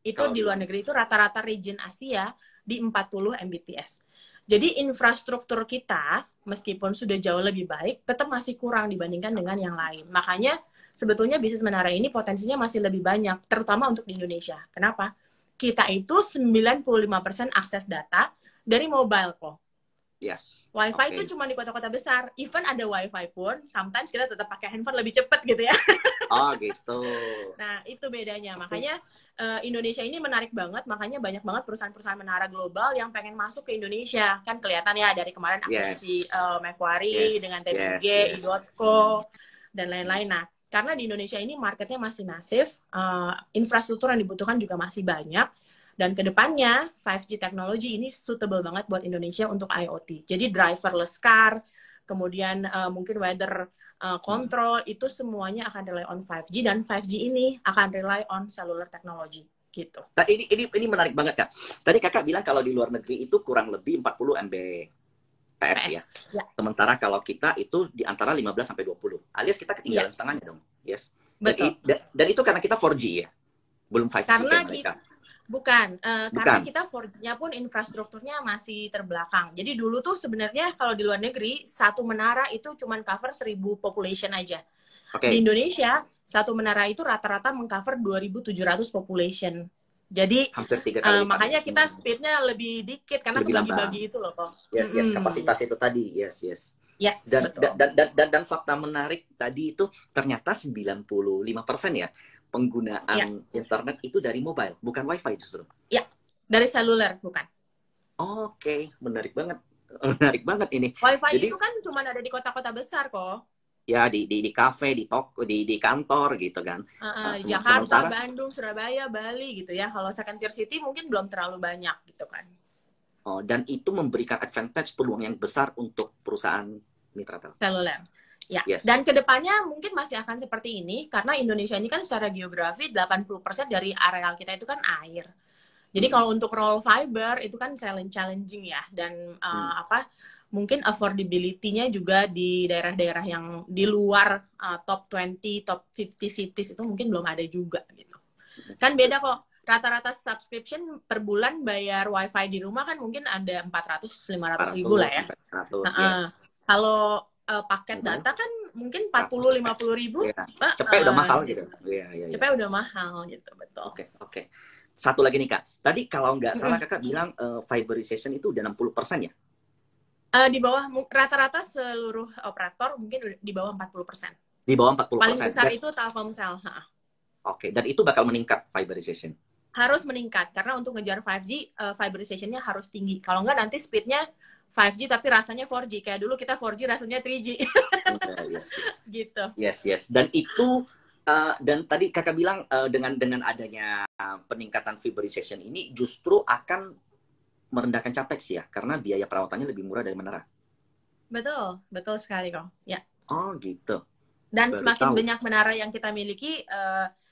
Itu di luar negeri itu rata-rata region Asia di 40 Mbps. Jadi infrastruktur kita, meskipun sudah jauh lebih baik, tetap masih kurang dibandingkan dengan yang lain. Makanya sebetulnya bisnis menara ini potensinya masih lebih banyak, terutama untuk di Indonesia. Kenapa? Kita itu 95% akses data dari mobile kok. Yes. Wi-Fi itu cuma di kota-kota besar. Even ada Wi-Fi pun, sometimes kita tetap pakai handphone lebih cepat gitu ya. Oh gitu. Nah, itu bedanya. Makanya Indonesia ini menarik banget. Makanya banyak banget perusahaan-perusahaan menara global yang pengen masuk ke Indonesia. Kan kelihatan ya dari kemarin akuisisi Macquarie dengan TPG, i.co, dan lain-lain. Nah, karena di Indonesia ini marketnya masih masif, infrastruktur yang dibutuhkan juga masih banyak. Dan kedepannya 5G teknologi ini suitable banget buat Indonesia untuk IoT. Jadi driverless car, kemudian mungkin weather control, itu semuanya akan rely on 5G, dan 5G ini akan rely on cellular technology gitu. Nah, ini menarik banget Kak. Tadi Kakak bilang kalau di luar negeri itu kurang lebih 40 Mbps ya. Sementara kalau kita itu di antara 15 sampai 20. Alias kita ketinggalan setengahnya dong. Yes. Betul. Dan itu karena kita 4G ya. Belum 5G karena kayak mereka. Bukan. Karena kita 4G-nya pun infrastrukturnya masih terbelakang. Jadi dulu tuh sebenarnya kalau di luar negeri, satu menara itu cuma cover 1.000 population aja. Di Indonesia, satu menara itu rata-rata mengcover 2.700 population. Jadi makanya kita speednya lebih dikit, karena kebagi-bagi itu loh kok. Yes, kapasitas itu tadi. Yes. Dan fakta menarik tadi itu ternyata 95% ya penggunaan internet itu dari mobile, bukan wifi justru. Ya, dari seluler, bukan. Oke, menarik banget ini. Wifi jadi, itu kan cuma ada di kota-kota besar kok. Ya, di kafe, di toko, di kantor gitu kan. Jakarta, Bandung, Surabaya, Bali gitu ya. Kalau second tier city mungkin belum terlalu banyak gitu kan. Oh, dan itu memberikan advantage peluang yang besar untuk perusahaan Mitratel. Seluler. Ya, dan kedepannya mungkin masih akan seperti ini, karena Indonesia ini kan secara geografi 80% dari areal kita itu kan air. Jadi kalau untuk raw fiber itu kan challenging ya, dan mungkin affordability-nya juga di daerah-daerah yang di luar top 20, top 50 cities itu mungkin belum ada juga gitu. Kan beda kok. Rata-rata subscription per bulan bayar wifi di rumah kan mungkin ada 400-500 ribu lah ya. 400, yes. Kalau paket data kan mungkin 40-50 ribu. Cepet udah mahal gitu. Iya. Cepet udah mahal gitu, betul. Oke. Satu lagi nih Kak. Tadi kalau nggak salah Kakak bilang fiberization itu udah 60% ya? Di bawah rata-rata seluruh operator mungkin di bawah 40%. Di bawah 40%. Paling besar itu Telkomsel. Oke, dan itu bakal meningkat fiberization? Harus meningkat, karena untuk ngejar 5G, fiberization-nya harus tinggi. Kalau nggak nanti speed-nya 5G tapi rasanya 4G. Kayak dulu kita 4G rasanya 3G. Yes. Gitu. Yes. Dan itu, dan tadi Kakak bilang dengan adanya peningkatan fiberization ini justru akan merendahkan capex ya, karena biaya perawatannya lebih murah dari menara. Betul sekali kok. Ya. Oh gitu. Dan semakin banyak menara yang kita miliki,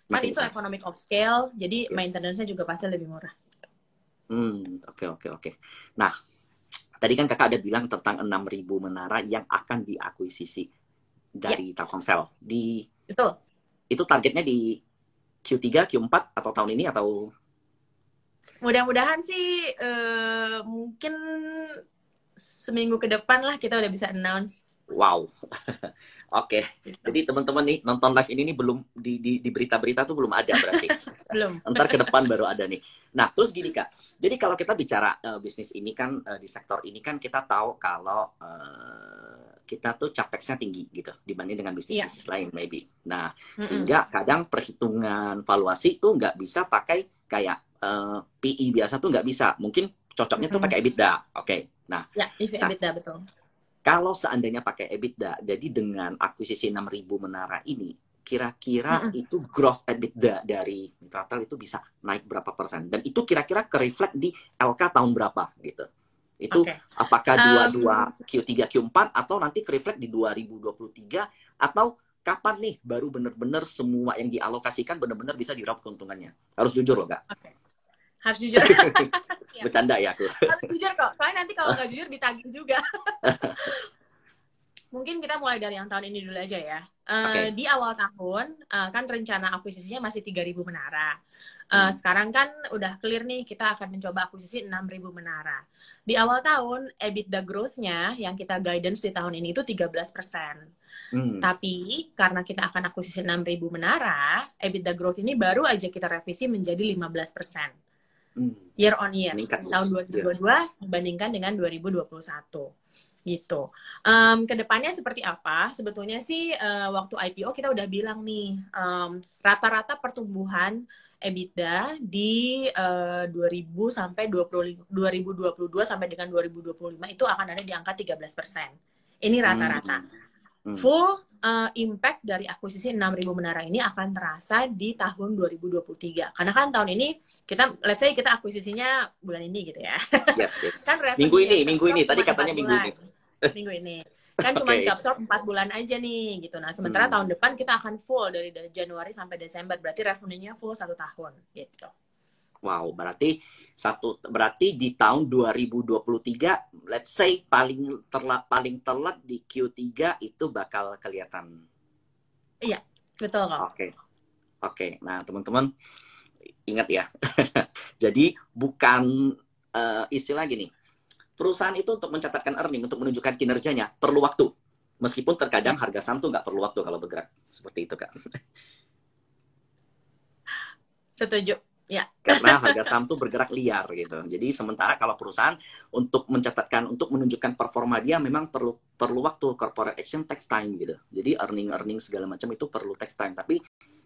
kan itu economic of scale, jadi maintenance-nya juga pasti lebih murah. Oke. Nah, tadi kan Kakak ada bilang tentang 6.000 menara yang akan diakuisisi dari Telkomsel. Betul. Itu targetnya di Q3, Q4 atau tahun ini atau? Mudah-mudahan sih mungkin seminggu ke depan lah kita udah bisa announce. Wow. Oke. Jadi teman-teman nih nonton live ini nih belum di berita-berita tuh belum ada berarti. Belum. Ntar ke depan baru ada nih. Nah, terus gini Kak. Jadi kalau kita bicara bisnis ini kan di sektor ini kan kita tahu kalau kita tuh capexnya tinggi gitu dibanding dengan bisnis-bisnis lain maybe. Nah, sehingga kadang perhitungan valuasi tuh nggak bisa pakai kayak PE biasa tuh nggak bisa. Mungkin cocoknya tuh pakai EBITDA. Oke. Nah, EBITDA betul. Kalau seandainya pakai EBITDA, jadi dengan akuisisi 6.000 menara ini, kira-kira itu gross EBITDA dari Mitratel itu bisa naik berapa persen? Dan itu kira-kira ke-reflect di LK tahun berapa gitu? Itu apakah 22 Q3, Q4 atau nanti ke-reflect di 2023 atau kapan nih baru benar-benar semua yang dialokasikan benar-benar bisa diraup keuntungannya? Harus jujur loh, Kak. Harus jujur. Bercanda ya aku. Harus jujur kok. Soalnya nanti kalau nggak jujur ditagih juga. Mungkin kita mulai dari yang tahun ini dulu aja ya. Di awal tahun kan rencana akuisisinya masih 3.000 menara. Sekarang kan udah clear nih kita akan mencoba akuisisi 6.000 menara. Di awal tahun EBITDA growth-nya yang kita guidance di tahun ini itu 13%. Tapi karena kita akan akuisisi 6.000 menara, EBITDA growth ini baru aja kita revisi menjadi 15%. Year on year, tahun 2022 dibandingkan dengan 2021 gitu. Kedepannya seperti apa? Sebetulnya sih waktu IPO kita udah bilang nih rata-rata pertumbuhan EBITDA di 2000 sampai 2022 sampai dengan 2025 itu akan ada di angka 13%. Ini rata-rata. Full impact dari akuisisi 6.000 menara ini akan terasa di tahun 2023. Karena kan tahun ini kita, let's say kita akuisisinya bulan ini gitu ya. Yes. Kan minggu ini. Tadi katanya minggu ini. Minggu ini. Kan cuma absorb 4 bulan aja nih gitu. Nah, sementara tahun depan kita akan full dari Januari sampai Desember. Berarti revenue-nya full 1 tahun gitu. Wow, berarti di tahun 2023, let's say paling telat di Q3 itu bakal kelihatan. Iya, betul kok. Oke. Nah, teman-teman ingat ya. Jadi bukan istilah gini. Perusahaan itu untuk mencatatkan earning, untuk menunjukkan kinerjanya perlu waktu. Meskipun terkadang harga saham tuh nggak perlu waktu kalau bergerak. Seperti itu, Kak. Setuju. Ya. Karena harga saham tuh bergerak liar gitu. Jadi sementara kalau perusahaan untuk menunjukkan performa dia memang perlu waktu. Corporate action takes time gitu. Jadi earning segala macam itu perlu takes time. Tapi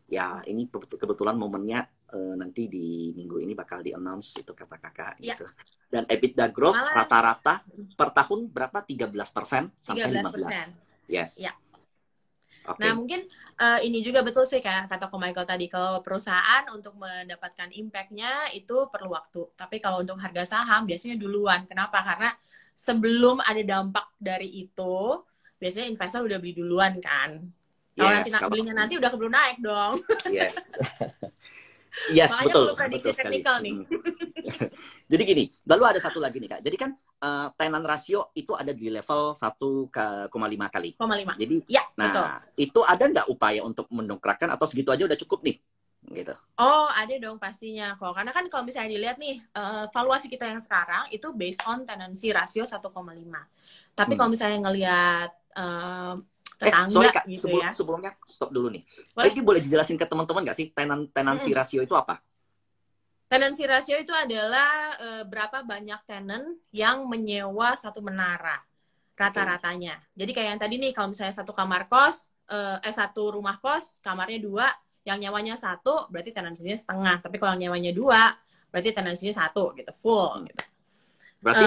ya ini kebetulan momennya nanti di minggu ini bakal di-announce itu kata kakak gitu. Dan EBITDA growth rata-rata per tahun berapa? 13% sampai 15%. Yes. Ya. Nah, mungkin ini juga betul sih kayak kata Ko Michael tadi, kalau perusahaan untuk mendapatkan impact-nya itu perlu waktu. Tapi kalau untuk harga saham biasanya duluan. Kenapa? Karena sebelum ada dampak dari itu, biasanya investor udah beli duluan kan. Kalau belinya nanti udah keburu naik dong. Yes. Yes, makanya betul. Makanya perlu prediksi teknikal nih. Jadi gini, lalu ada satu lagi nih Kak. Jadi kan tenant rasio itu ada di level 1,5 kali. 0,5. Jadi, Ya, nah betul. itu ada nggak upaya untuk mendongkrakkan atau segitu aja udah cukup nih? Gitu. Oh, ada dong pastinya kok. Karena kan kalau misalnya dilihat nih, valuasi kita yang sekarang itu based on tenancy ratio 1,5. Tapi kalau misalnya ngelihat tetangga sorry Kak, gitu ya. sebelumnya stop dulu nih. Boleh? Ini boleh dijelasin ke teman-teman nggak sih tenancy rasio itu apa? Tenancy ratio itu adalah berapa banyak tenant yang menyewa satu menara rata-ratanya. Jadi kayak yang tadi nih, kalau misalnya satu kamar kos, satu rumah kos, kamarnya 2, yang nyewanya 1, berarti tenansinya setengah. Tapi kalau nyewanya 2, berarti tenansinya 1, gitu, full. Gitu. Berarti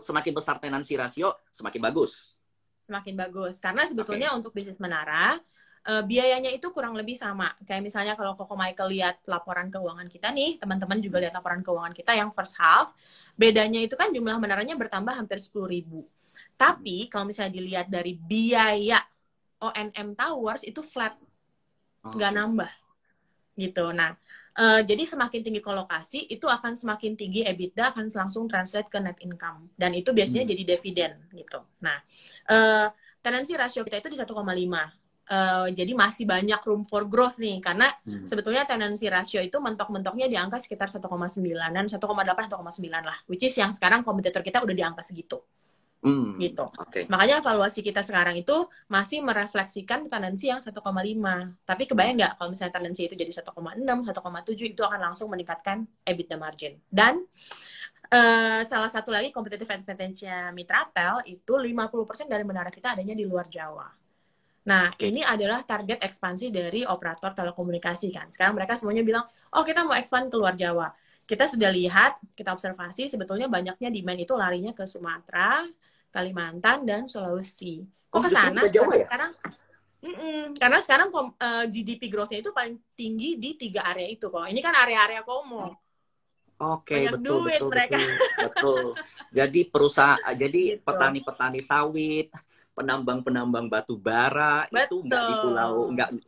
semakin besar tenancy rasio, semakin bagus. Semakin bagus. Karena sebetulnya untuk bisnis menara, biayanya itu kurang lebih sama. Kayak misalnya kalau Koko Michael lihat laporan keuangan kita nih, teman-teman juga lihat laporan keuangan kita yang first half, bedanya itu kan jumlah menaranya bertambah hampir 10.000. Tapi kalau misalnya dilihat dari biaya O&M Towers itu flat, nggak nambah gitu. Nah, jadi semakin tinggi kolokasi itu akan semakin tinggi EBITDA, akan langsung translate ke net income, dan itu biasanya jadi dividen gitu. Nah, tenancy ratio kita itu di 1,5. Jadi masih banyak room for growth nih, karena sebetulnya tenancy ratio itu mentok-mentoknya di angka sekitar 1,9-an, 1,8, 1,9 lah, which is yang sekarang kompetitor kita udah di angka segitu. Gitu. Makanya evaluasi kita sekarang itu masih merefleksikan tenancy yang 1,5. Tapi kebayang nggak kalau misalnya tenancy itu jadi 1,6, 1,7, itu akan langsung meningkatkan EBITDA margin. Dan salah satu lagi competitive advantage-nya Mitratel itu 50% dari menara kita adanya di luar Jawa. Nah, ini adalah target ekspansi dari operator telekomunikasi kan. Sekarang mereka semuanya bilang, oh kita mau expand ke luar Jawa. Kita sudah lihat, kita observasi, sebetulnya banyaknya demand itu larinya ke Sumatera, Kalimantan, dan Sulawesi. Kok ke sana? Karena sekarang GDP growth-nya itu paling tinggi di 3 area itu kok. Ini kan area-area Komo. Betul. Jadi jadi gitu. Petani-petani sawit, penambang batu bara itu nggak di pulau,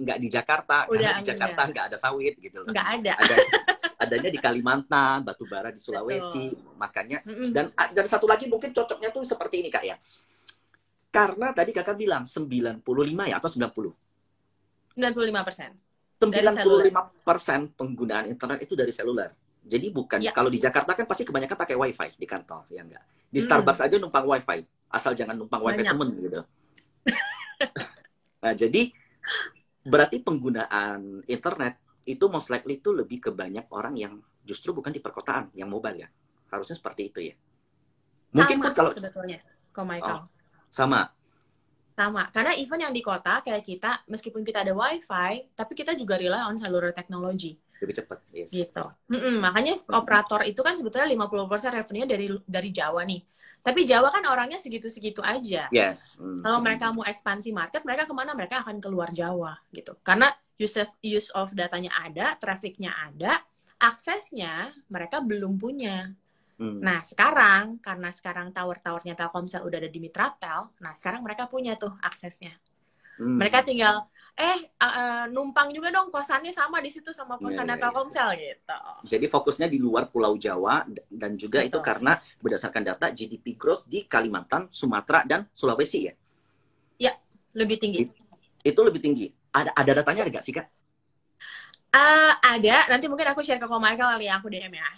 nggak di Jakarta. Karena di Jakarta nggak ada sawit gitu loh. Nggak ada. Adanya di Kalimantan, batu bara di Sulawesi. Makanya dan satu lagi mungkin cocoknya tuh seperti ini Kak ya. Karena tadi Kakak bilang 95 ya atau 90? 95%. 95% penggunaan internet itu dari seluler. Jadi bukan, kalau di Jakarta kan pasti kebanyakan pakai wifi di kantor, ya enggak? Di Starbucks aja numpang wifi, asal jangan numpang wifi temen gitu. Nah, jadi berarti penggunaan internet itu most likely itu lebih ke banyak orang yang justru bukan di perkotaan, yang mobile ya. Harusnya seperti itu ya. Mungkin sama, kalau sebetulnya, Michael. Sama. Karena even yang di kota kayak kita, meskipun kita ada wifi, tapi kita juga rely on cellular technology. Lebih cepat, yes. Gitu. Makanya operator itu kan sebetulnya 50% revenue dari Jawa nih. Tapi Jawa kan orangnya segitu-segitu aja. Yes. Kalau mereka mau ekspansi market, mereka kemana? Mereka akan keluar Jawa gitu. Karena use of datanya ada, trafficnya ada, aksesnya mereka belum punya. Nah sekarang, karena sekarang tower-towernya Telkomsel udah ada di Mitratel, nah sekarang mereka punya tuh aksesnya. Mereka tinggal numpang juga dong kosannya sama di situ sama kosannya Telkomsel gitu. Jadi fokusnya di luar Pulau Jawa, dan juga itu karena berdasarkan data GDP growth di Kalimantan, Sumatera, dan Sulawesi ya? Ya, lebih tinggi. Itu lebih tinggi. Ada datanya nggak sih Kak? Ada, nanti mungkin aku share ke Ko Michael kali ya, aku DM ya.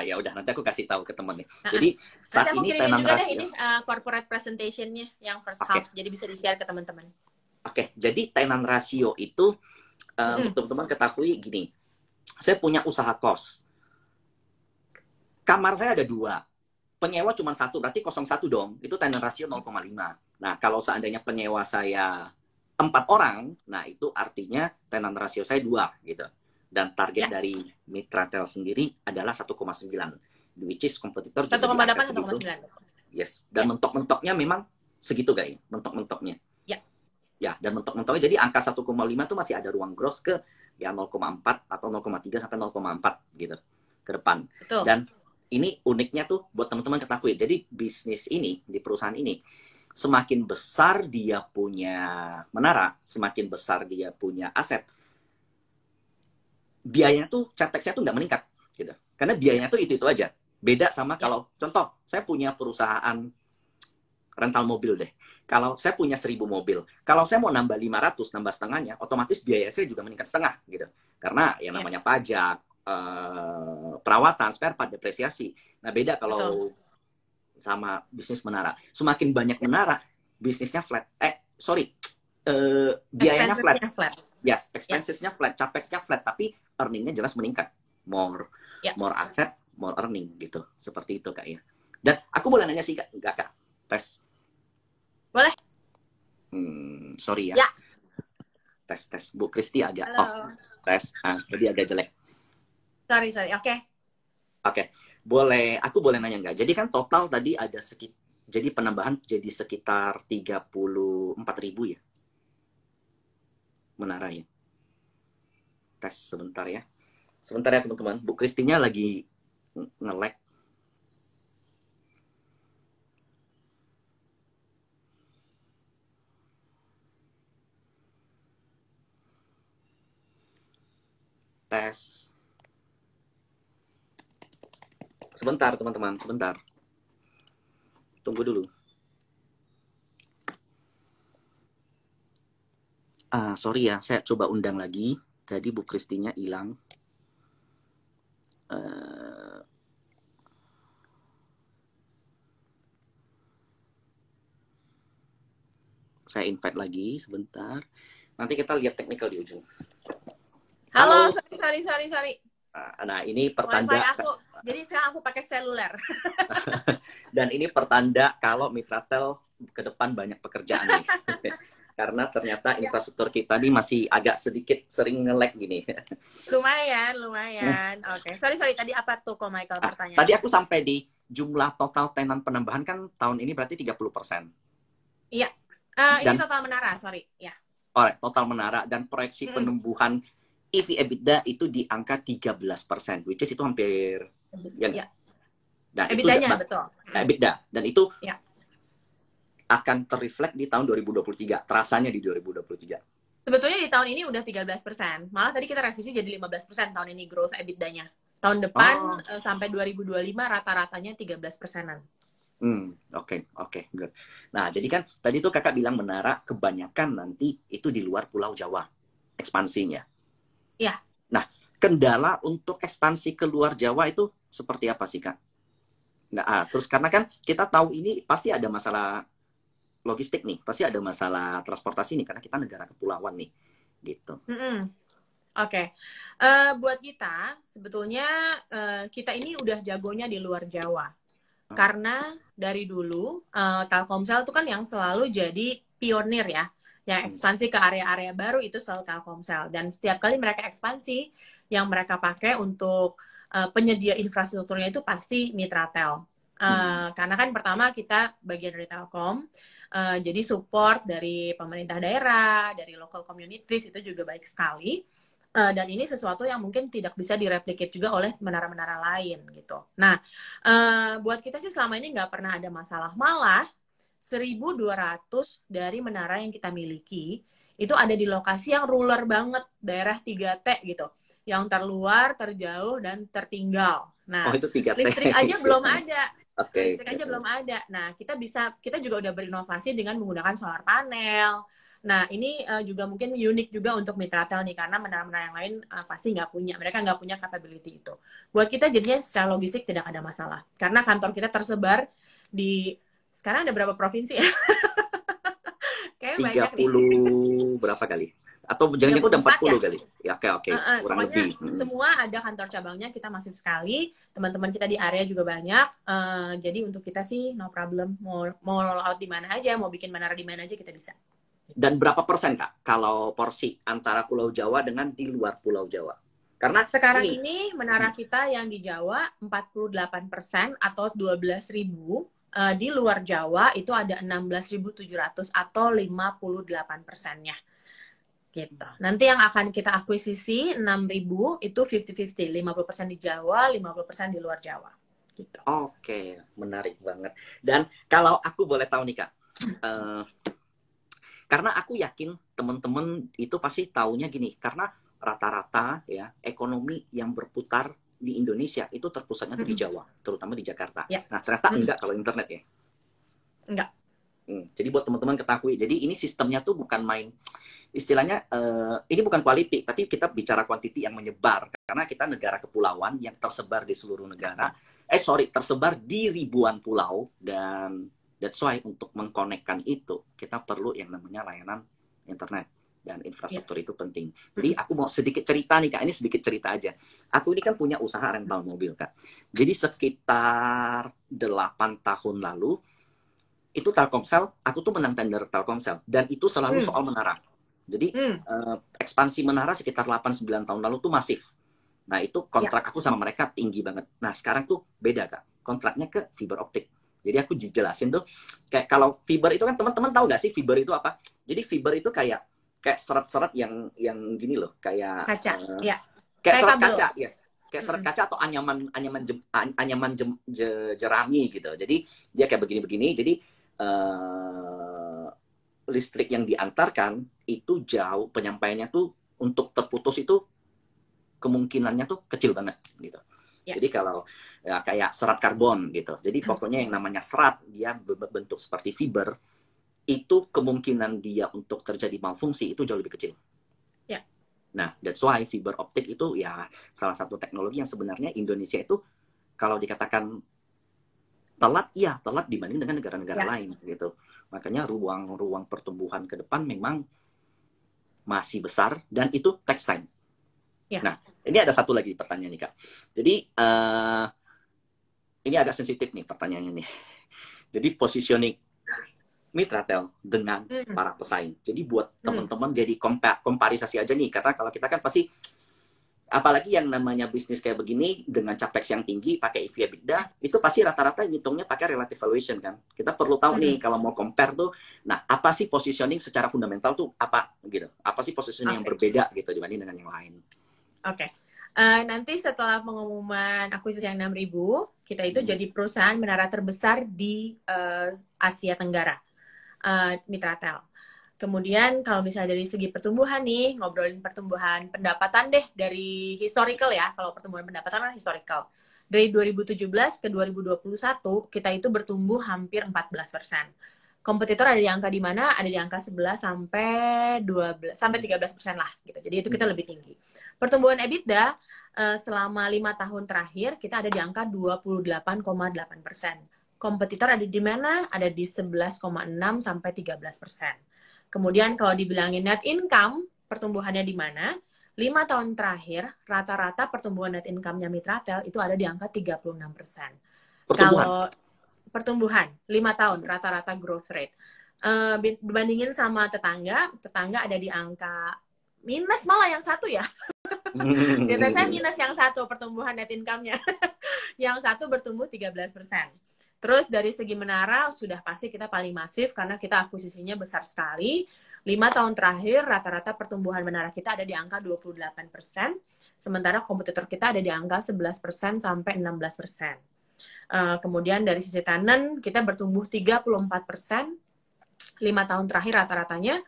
Ya udah, nanti aku kasih tahu ke temen nih. Jadi saat nanti ini tenant rasio. Ini corporate presentation-nya yang first half, jadi bisa di-share ke teman-teman. Jadi tenant rasio itu untuk teman-teman ketahui gini. Saya punya usaha kos. Kamar saya ada 2. Penyewa cuma 1, berarti 0,1 dong. Itu tenant rasio 0,5. Nah, kalau seandainya penyewa saya 4 orang, nah itu artinya tenant rasio saya 2 gitu. Dan target dari Mitratel sendiri adalah 1,9. Which is kompetitor 1,8, 1,9. Yes. Dan mentok-mentoknya memang segitu guys. Mentok-mentoknya. Ya, dan mentok-mentoknya jadi angka 1,5 itu masih ada ruang growth ke ya 0,4 atau 0,3 sampai 0,4 gitu ke depan. Betul. Dan ini uniknya tuh buat teman-teman ketahui. Jadi bisnis ini di perusahaan ini semakin besar dia punya menara, semakin besar dia punya aset, biayanya tuh capex-nya tuh nggak meningkat. gitu. Karena biayanya tuh itu aja. Beda sama kalau contoh saya punya perusahaan rental mobil deh. Kalau saya punya 1.000 mobil, kalau saya mau nambah 500, nambah setengahnya, otomatis biaya saya juga meningkat setengah gitu. Karena yang namanya pajak, perawatan, spare part, depresiasi. Nah, beda kalau sama bisnis menara. Semakin banyak menara, bisnisnya flat. Biayanya flat. Yes, expensesnya flat, capexnya flat, tapi earningnya jelas meningkat. More asset, more earning gitu. Seperti itu Kak ya. Dan aku boleh nanya sih Kak, enggak Kak? Tes. Boleh. Sorry ya. Tes. Bu Kristi agak tes. Tadi agak jelek. Sorry. Oke. Aku boleh nanya nggak? Jadi kan total tadi ada jadi penambahan jadi sekitar 34.000 ya? Menara ya? Tes sebentar ya. Sebentar ya teman-teman. Bu Kristinya lagi nge-lag. Tes. Sebentar teman-teman, sebentar. Tunggu dulu. Sorry ya, saya coba undang lagi. Tadi Bu Kristinya hilang. Saya invite lagi sebentar. Nanti kita lihat teknikal di ujung. Halo. Sorry. Nah, ini pertanda. Jadi sekarang aku pakai seluler. Dan ini pertanda kalau Mitratel ke depan banyak pekerjaan nih. Karena ternyata infrastruktur kita ini masih agak sedikit sering nge-lag gini. Lumayan. Oke. Sorry. Tadi apa tuh kok Michael pertanyaan? Tadi aku sampai di jumlah total tenan penambahan kan tahun ini berarti 30%. Iya. Ini total menara, sorry. Ya. Total menara dan proyeksi penumbuhan EV EBITDA itu di angka 13%, which is itu hampir Nah, EBITDA-nya betul. EBITDA, dan itu akan terreflect di tahun 2023, terasanya di 2023. Sebetulnya di tahun ini udah 13%. Malah tadi kita revisi jadi 15% tahun ini growth EBITDA-nya. Tahun depan sampai 2025 rata-ratanya 13%-an. Oke, good. Nah, jadi kan tadi tuh kakak bilang menara kebanyakan nanti itu di luar Pulau Jawa ekspansinya. Iya. Nah, kendala untuk ekspansi ke luar Jawa itu seperti apa sih Kak? Nah, terus karena kan kita tahu ini pasti ada masalah logistik nih, pasti ada masalah transportasi nih karena kita negara kepulauan nih, gitu. Oke. Buat kita sebetulnya kita ini udah jagonya di luar Jawa. Karena dari dulu Telkomsel itu kan yang selalu jadi pionir ya, yang ekspansi ke area-area baru itu selalu Telkomsel. Dan setiap kali mereka ekspansi, yang mereka pakai untuk penyedia infrastrukturnya itu pasti Mitratel. Karena kan pertama kita bagian dari Telkom, jadi support dari pemerintah daerah, dari local communities itu juga baik sekali. Dan ini sesuatu yang mungkin tidak bisa direplikate juga oleh menara-menara lain gitu. Nah, buat kita sih selama ini nggak pernah ada masalah. Malah 1.200 dari menara yang kita miliki itu ada di lokasi yang ruler banget, daerah 3T gitu. Yang terluar, terjauh, dan tertinggal. Nah, itu 3T. Listrik aja belum ada. Listrik aja belum ada. Nah, kita juga udah berinovasi dengan menggunakan solar panel. Nah, ini juga mungkin unik juga untuk Mitratel nih, karena menara-menara yang lain pasti nggak punya. Mereka nggak punya capability itu. Buat kita jadinya secara logistik tidak ada masalah. Karena kantor kita tersebar di, sekarang ada berapa provinsi ya? Kayaknya 30 banyak berapa kali? Atau jangan-jangan udah 40 ya? Kali? Ya, oke. Kurang lebih. Semua ada kantor cabangnya, kita masif sekali. Teman-teman kita di area juga banyak. Jadi untuk kita sih no problem. Mau roll out di mana aja, mau bikin menara di mana aja kita bisa. Dan berapa persen Kak kalau porsi antara Pulau Jawa dengan di luar Pulau Jawa? Karena sekarang ini menara kita yang di Jawa 48% atau 12.000, di luar Jawa itu ada 16.700 atau 58%-nya. Gitu. Nanti yang akan kita akuisisi 6.000 itu 50-50, 50% di Jawa, 50% di luar Jawa. Gitu. Oke, menarik banget. Dan kalau aku boleh tahu nih Kak, karena aku yakin teman-teman itu pasti taunya gini, karena rata-rata ya ekonomi yang berputar di Indonesia itu terpusatnya tuh di Jawa, terutama di Jakarta. Nah, ternyata enggak kalau internet ya. Enggak. Jadi buat teman-teman ketahui, jadi ini sistemnya tuh bukan main, istilahnya ini bukan quality, tapi kita bicara quantity yang menyebar. Karena kita negara kepulauan yang tersebar di seluruh negara, tersebar di ribuan pulau, dan that's why untuk mengkonekkan itu, kita perlu yang namanya layanan internet. Dan infrastruktur itu penting. Jadi aku mau sedikit cerita nih Kak, ini sedikit cerita aja. Aku ini kan punya usaha rental mobil Kak. Jadi sekitar 8 tahun lalu, itu Telkomsel, aku tuh menang tender Telkomsel. Dan itu selalu soal menara. Jadi ekspansi menara sekitar 8-9 tahun lalu tuh masif. Nah itu kontrak aku sama mereka tinggi banget. Nah sekarang tuh beda Kak, kontraknya ke fiber optik. Jadi aku jelasin tuh, kayak kalau fiber itu kan teman-teman tahu nggak sih fiber itu apa? Jadi fiber itu kayak serat-serat yang gini loh, kayak kaca, kayak serat kaca, yes, kayak serat kaca atau anyaman jerami gitu. Jadi dia kayak begini-begini. Jadi listrik yang diantarkan itu jauh, penyampaiannya tuh untuk terputus itu kemungkinannya tuh kecil banget gitu. Jadi kalau ya, kayak serat karbon gitu. Jadi pokoknya yang namanya serat dia berbentuk seperti fiber, itu kemungkinan dia untuk terjadi malfungsi itu jauh lebih kecil. Nah, that's why fiber optik itu ya salah satu teknologi yang sebenarnya Indonesia itu kalau dikatakan telat, ya telat dibanding dengan negara-negara lain gitu. Makanya ruang pertumbuhan ke depan memang masih besar dan itu takes time. Nah, ini ada satu lagi pertanyaan nih Kak. Jadi ini agak sensitif nih pertanyaannya nih. Jadi positioning Mitratel dengan para pesaing. Jadi buat teman-teman jadi komparisasi aja nih, karena kalau kita kan pasti, apalagi yang namanya bisnis kayak begini dengan capex yang tinggi pakai EV/EBITDA, itu pasti rata-rata ngitungnya pakai relative valuation kan. Kita perlu tahu nih kalau mau compare tuh, nah apa sih positioning secara fundamental tuh apa gitu? Apa sih positioning yang berbeda gitu dibanding dengan yang lain? Nanti setelah pengumuman akuisisi yang 6.000, kita itu jadi perusahaan menara terbesar di Asia Tenggara. Mitratel. Kemudian kalau misalnya dari segi pertumbuhan nih, ngobrolin pertumbuhan pendapatan deh dari historical ya. Kalau pertumbuhan pendapatan kan historical. Dari 2017 ke 2021 kita itu bertumbuh hampir 14%. Kompetitor ada di angka di mana? Ada di angka 11 sampai 12 sampai 13% lah gitu. Jadi itu kita lebih tinggi. Pertumbuhan EBITDA selama 5 tahun terakhir kita ada di angka 28,8%. Kompetitor ada di mana? Ada di 11,6 sampai 13%. Kemudian kalau dibilangin net income, pertumbuhannya di mana? 5 tahun terakhir, rata-rata pertumbuhan net income-nya Mitratel itu ada di angka 36%. Kalau pertumbuhan, 5 tahun, rata-rata growth rate. Dibandingin sama tetangga ada di angka minus malah yang satu ya. Biasanya minus yang satu pertumbuhan net income-nya. Yang satu bertumbuh 13%. Terus dari segi menara sudah pasti kita paling masif karena kita akuisisinya besar sekali. 5 tahun terakhir rata-rata pertumbuhan menara kita ada di angka 28%, sementara kompetitor kita ada di angka 11% sampai 16%. Kemudian dari sisi tenan kita bertumbuh 34%. 5 tahun terakhir rata-ratanya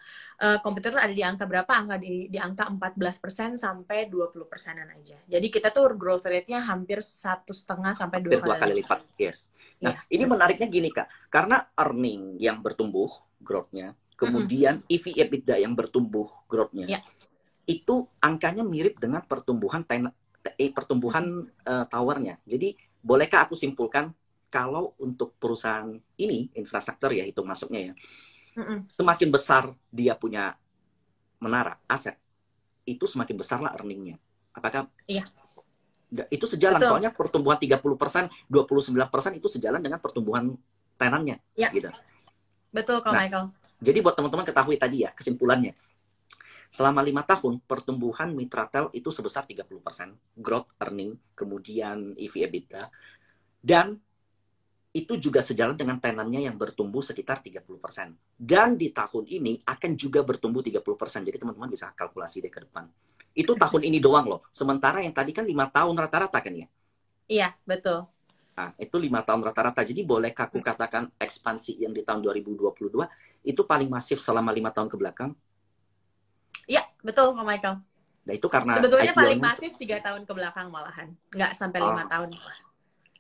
kompetitor ada di angka berapa? Di angka 14% sampai 20%-an aja. Jadi kita tuh growth rate-nya hampir 1,5 sampai 2 kali lipat. Yes. Nah, ini menariknya gini Kak. Karena earning yang bertumbuh growth-nya, kemudian EV/EBITDA yang bertumbuh growth-nya, itu angkanya mirip dengan pertumbuhan tower-nya. Jadi, bolehkah aku simpulkan kalau untuk perusahaan ini, infrastruktur ya, hitung masuknya ya, semakin besar dia punya menara, aset, itu semakin besar lah earningnya. Apakah? Iya. Itu sejalan, soalnya pertumbuhan 30%, 29% itu sejalan dengan pertumbuhan tenannya. Gitu. Betul, Kak Michael. Jadi buat teman-teman ketahui tadi ya, kesimpulannya. Selama 5 tahun, pertumbuhan Mitratel itu sebesar 30%. Growth, earning, kemudian EV/EBITDA. Dan itu juga sejalan dengan tenannya yang bertumbuh sekitar 30%. Dan di tahun ini akan juga bertumbuh 30%. Jadi teman-teman bisa kalkulasi deh ke depan. Itu tahun ini doang loh. Sementara yang tadi kan 5 tahun rata-rata kan ya? Iya, betul. Nah, itu 5 tahun rata-rata. Jadi bolehkah aku katakan ekspansi yang di tahun 2022 itu paling masif selama 5 tahun ke belakang? Iya, betul Pak Michael. Nah itu karena Sebetulnya paling IPO-nya. masif 3 tahun ke belakang malahan, nggak sampai 5 tahun.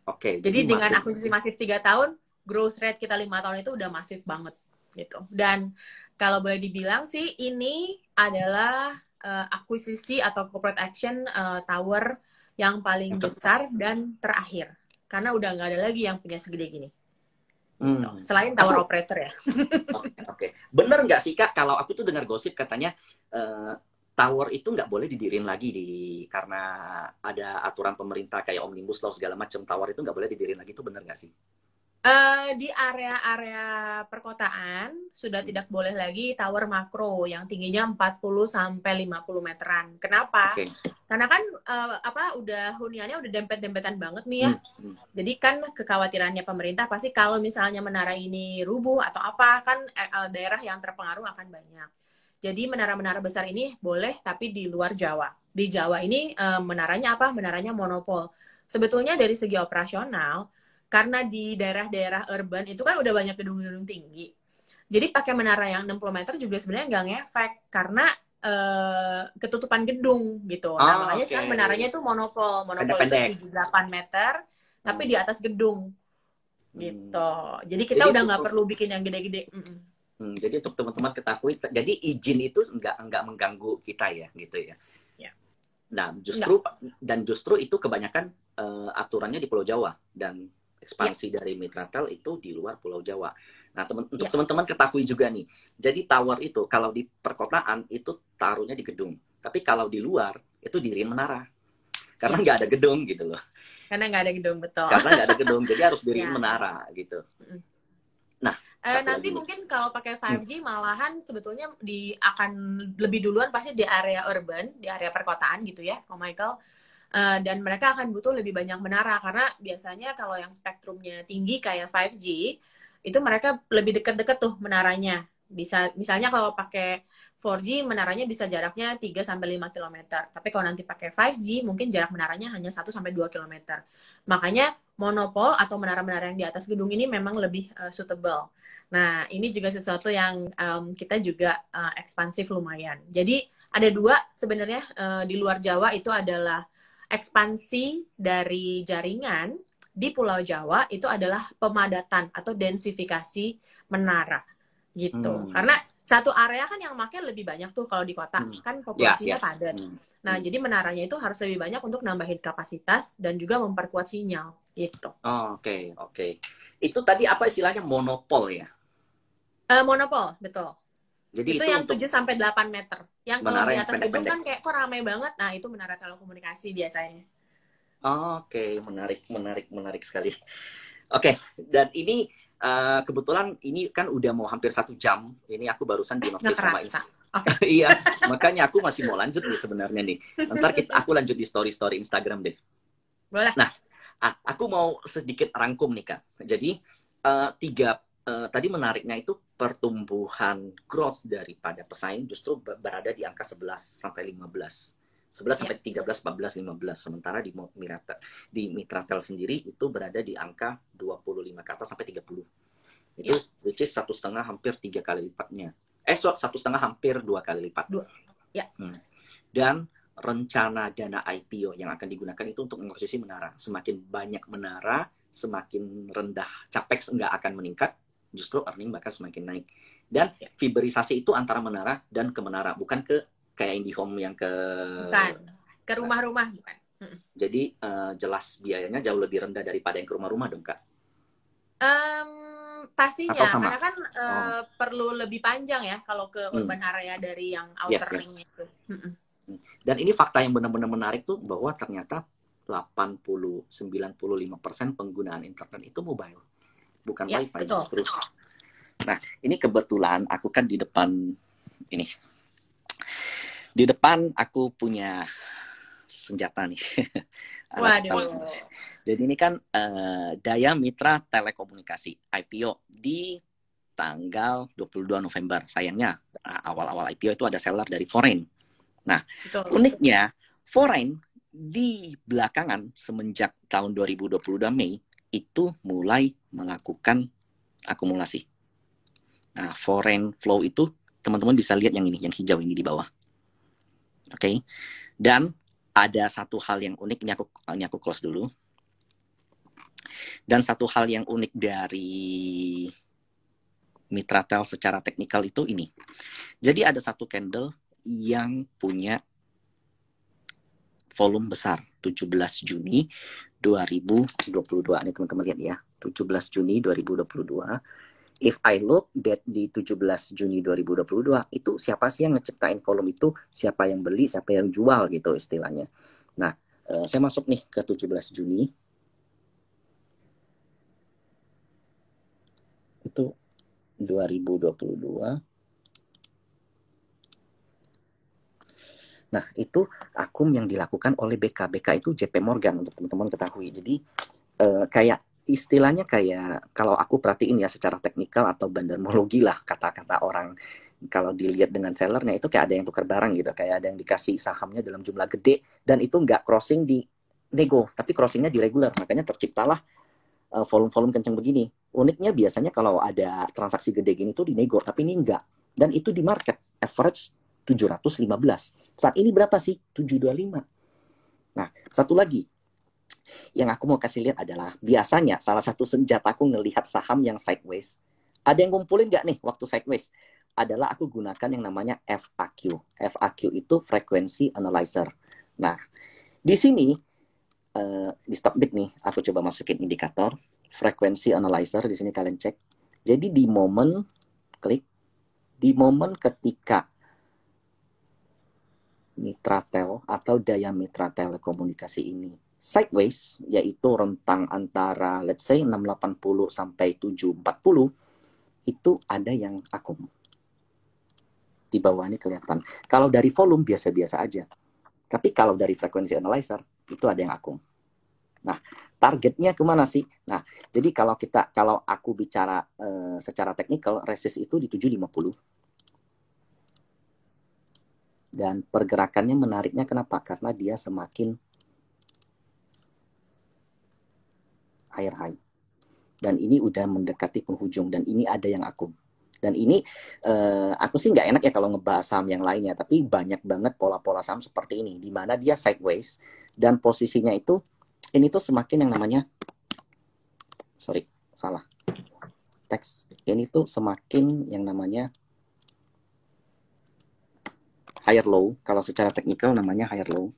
Oke, Jadi jadi dengan masif. akuisisi masif 3 tahun, growth rate kita 5 tahun itu udah masif banget gitu. Dan kalau boleh dibilang sih ini adalah akuisisi atau corporate action tower yang paling Yang besar dan terakhir. Karena udah nggak ada lagi yang punya segede gini. Gitu. Hmm. Selain tower operator ya. Oke. Bener nggak sih Kak, kalau aku tuh dengar gosip katanya tower itu nggak boleh didiriin lagi karena ada aturan pemerintah kayak Omnibus Law segala macam, tower itu nggak boleh didiriin lagi, itu bener nggak sih? Di area-area perkotaan sudah tidak boleh lagi tower makro yang tingginya 40 sampai 50 meteran. Kenapa? Oke. Karena kan udah huniannya udah dempet-dempetan banget nih ya. Jadi kan kekhawatirannya pemerintah pasti kalau misalnya menara ini rubuh atau apa kan daerah yang terpengaruh akan banyak. Jadi menara-menara besar ini boleh tapi di luar Jawa. Di Jawa ini menaranya apa? Menaranya monopol. Sebetulnya dari segi operasional karena di daerah-daerah urban itu kan udah banyak gedung-gedung tinggi. Jadi pakai menara yang 60 meter juga sebenarnya nggak ngefek karena ketutupan gedung gitu. Nah, makanya Oke. sekarang menaranya itu monopol. Monopol itu Pendek-pendek. 7-8 meter tapi di atas gedung gitu. Jadi kita Jadi udah itu, nggak perlu bikin yang gede-gede. jadi untuk teman-teman ketahui, jadi izin itu nggak mengganggu kita ya, gitu ya. Ya. Nah, Nggak. justru itu kebanyakan aturannya di Pulau Jawa dan Ya. ekspansi dari Mitratel itu di luar Pulau Jawa. Nah, untuk Ya. teman-teman ketahui juga nih, jadi tower itu kalau di perkotaan itu taruhnya di gedung, tapi kalau di luar itu diriin menara, karena Ya. nggak ada gedung gitu loh. Karena nggak ada gedung, betul. Karena nggak ada gedung, jadi harus diriin Ya. menara gitu. Nah, nanti mungkin kalau pakai 5G malahan sebetulnya akan lebih duluan pasti di area urban, di area perkotaan gitu ya, Ko Michael. Dan mereka akan butuh lebih banyak menara karena biasanya kalau yang spektrumnya tinggi kayak 5G itu mereka lebih dekat-dekat tuh menaranya. Bisa misalnya kalau pakai 4G menaranya bisa jaraknya 3 sampai 5 km. Tapi kalau nanti pakai 5G mungkin jarak menaranya hanya 1 sampai 2 km. Makanya monopol atau menara-menara yang di atas gedung ini memang lebih suitable. Nah, ini juga sesuatu yang kita juga ekspansif lumayan. Jadi ada dua sebenarnya di luar Jawa itu adalah ekspansi dari jaringan di Pulau Jawa itu adalah pemadatan atau densifikasi menara gitu. Karena satu area kan yang makin lebih banyak tuh kalau di kota kan populasinya padat. Nah, jadi menaranya itu harus lebih banyak untuk nambahin kapasitas dan juga memperkuat sinyal gitu. Oke. Itu tadi apa istilahnya, monopol ya? Monopol, betul. Jadi itu yang untuk 7 sampai 8 meter. Yang kalau di atas gedung kan kayak kok ramai banget. Nah, itu menara telekomunikasi biasanya. Oke, menarik sekali. Oke, dan ini kebetulan ini kan udah mau hampir 1 jam. Ini aku barusan di notif sama Iya, makanya aku masih mau lanjut nih sebenarnya nih. Ntar aku lanjut di story Instagram deh. Boleh. Nah, aku mau sedikit rangkum nih Kak. Jadi tadi menariknya itu pertumbuhan growth daripada pesaing justru berada di angka 11 sampai 15. 11 sampai 13, 14, 15. Sementara di Mitratel sendiri itu berada di angka 25 ke atas sampai 30. Itu which is 1,5 hampir 3 kali lipatnya. 1,5 hampir 2 kali lipat. Ya. Dan rencana dana IPO yang akan digunakan itu untuk mengakuisisi menara. Semakin banyak menara, semakin rendah capex nggak akan meningkat, justru earning bakal semakin naik. Dan fiberisasi itu antara menara dan ke menara, bukan ke kayak IndiHome yang bukan ke rumah-rumah, bukan. Jadi jelas biayanya jauh lebih rendah daripada yang ke rumah-rumah dong Kak. Pastinya karena kan perlu lebih panjang ya kalau ke urban area dari yang outer ring itu. Dan ini fakta yang benar-benar menarik tuh bahwa ternyata 80-95% penggunaan internet itu mobile, bukan wifi justru. Nah, ini kebetulan aku kan di depan ini. Di depan aku punya senjata nih. Waduh. Jadi ini kan Daya Mitra Telekomunikasi IPO di tanggal 22 November. Sayangnya awal-awal IPO itu ada seller dari foreign. Nah, uniknya foreign di belakangan semenjak tahun 2022 Mei itu mulai melakukan akumulasi. Nah, foreign flow itu teman-teman bisa lihat yang ini, yang hijau ini di bawah. Oke. Dan ada satu hal yang unik, ini aku close dulu. Dan satu hal yang unik dari Mitratel secara teknikal itu ini. Jadi ada satu candle yang punya volume besar, 17 Juni 2022. Ini teman-teman lihat ya, 17 Juni 2022. If I look at di 17 Juni 2022, itu siapa sih yang ngeciptain volume itu, siapa yang beli, siapa yang jual gitu istilahnya. Nah, saya masuk nih ke 17 Juni. Itu 2022. Nah, itu akun yang dilakukan oleh BK. BK itu JP Morgan, untuk teman-teman ketahui. Jadi, kayak istilahnya kayak, kalau aku perhatiin ya secara teknikal atau bandarmologi lah kata-kata orang, kalau dilihat dengan sellernya itu kayak ada yang tukar barang gitu, kayak ada yang dikasih sahamnya dalam jumlah gede, dan itu nggak crossing di nego, tapi crossingnya di regular. Makanya terciptalah volume-volume kenceng begini. Uniknya biasanya kalau ada transaksi gede gini tuh di nego, tapi ini enggak. Dan itu di market, average 715. Saat ini berapa sih? 725. Nah, satu lagi yang aku mau kasih lihat adalah, biasanya salah satu senjataku ngelihat saham yang sideways, ada yang ngumpulin nggak nih waktu sideways? Adalah aku gunakan yang namanya FAQ. FAQ itu Frequency Analyzer. Nah, di sini, di Stockbit nih, aku coba masukin indikator Frequency Analyzer, di sini kalian cek. Jadi di momen, klik, di momen ketika Mitratel atau daya Mitra Telekomunikasi ini sideways, yaitu rentang antara let's say 680 sampai 740, itu ada yang akum. Di bawah ini kelihatan. Kalau dari volume biasa-biasa aja. Tapi kalau dari frequency analyzer, itu ada yang akum. Nah, targetnya kemana sih? Nah, jadi kalau aku bicara secara teknikal, resist itu di 750. Dan pergerakannya menariknya kenapa? Karena dia semakin higher high. Dan ini udah mendekati penghujung, dan ini ada yang akum. Dan ini aku sih nggak enak ya kalau ngebahas saham yang lainnya, tapi banyak banget pola-pola saham seperti ini, di mana dia sideways, dan posisinya itu, ini tuh semakin yang namanya, teks, ini tuh semakin yang namanya higher low, kalau secara teknikal namanya higher low.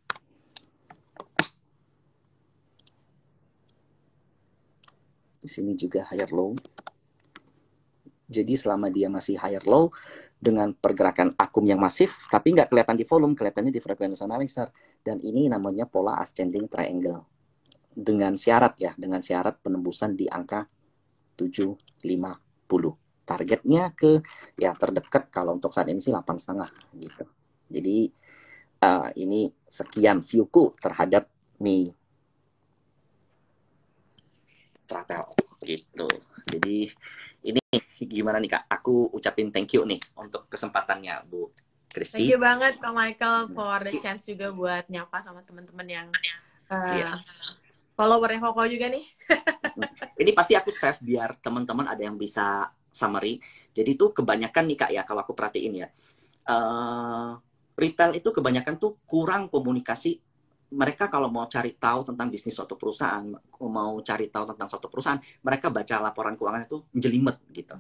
Di sini juga higher low. Jadi selama dia masih higher low, dengan pergerakan akum yang masif, tapi nggak kelihatan di volume, kelihatannya di frequency analyzer. Dan ini namanya pola ascending triangle. Dengan syarat penembusan di angka 750. Targetnya ke ya terdekat, kalau untuk saat ini sih 8,5 gitu. Jadi ini sekian viewku terhadap Mitratel gitu. Jadi ini gimana nih Kak? Aku ucapin thank you nih untuk kesempatannya Bu Kristi. Thank you banget Kak Michael for the chance juga buat nyapa sama teman-teman yang followernya Koko juga nih. Ini pasti aku save biar teman-teman ada yang bisa summary. Jadi tuh kebanyakan nih Kak ya, kalau aku perhatiin ya, retail itu kebanyakan tuh kurang komunikasi. Mereka kalau mau cari tahu tentang bisnis suatu perusahaan, mau cari tahu tentang suatu perusahaan, mereka baca laporan keuangan itu jelimet gitu.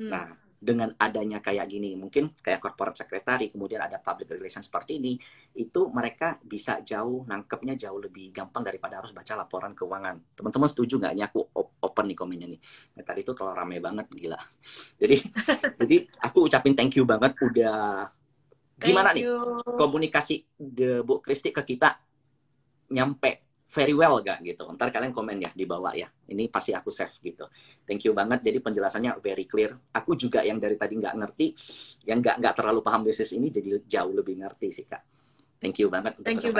Nah, dengan adanya kayak gini, mungkin kayak corporate secretary, kemudian ada public relations seperti ini, itu mereka bisa nangkepnya jauh lebih gampang daripada harus baca laporan keuangan. Teman-teman setuju nggak? Ini aku open nih komennya nih. Nah, tadi itu terlalu ramai banget, gila. Jadi aku ucapin thank you banget udah gimana nih komunikasi Bu Kristi ke kita nyampe very well gak gitu. Ntar kalian komen ya di bawah ya. Ini pasti aku save gitu. Thank you banget. Jadi penjelasannya very clear. Aku juga yang dari tadi nggak ngerti, yang nggak terlalu paham bisnis ini jadi jauh lebih ngerti sih Kak. Thank you banget. Thank you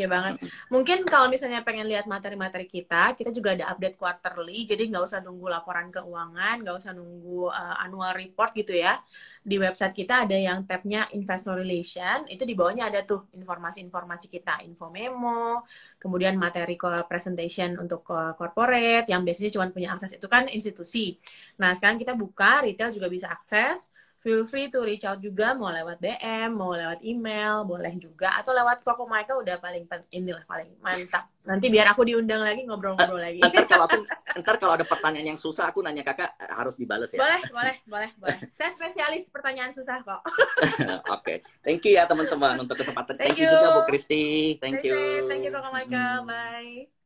banget. Mungkin kalau misalnya pengen lihat materi-materi kita juga ada update quarterly, jadi nggak usah nunggu laporan keuangan, nggak usah nunggu annual report gitu ya. Di website kita ada yang tabnya Investor Relation, itu di bawahnya ada tuh informasi-informasi kita, info memo, kemudian materi presentation untuk corporate, yang biasanya cuma punya akses itu kan institusi. Nah, sekarang kita buka, retail juga bisa akses, feel free to reach out juga, mau lewat DM, mau lewat email, boleh juga, atau lewat Koko Michael udah inilah paling mantap. Nanti biar aku diundang lagi, ngobrol-ngobrol lagi. Ntar kalau ada pertanyaan yang susah, aku nanya kakak harus dibales ya. Boleh. Saya spesialis pertanyaan susah kok. Oke. Thank you ya teman-teman untuk kesempatan. Thank you juga Bu Kristi. Thank you. Thank you Koko Michael. Bye.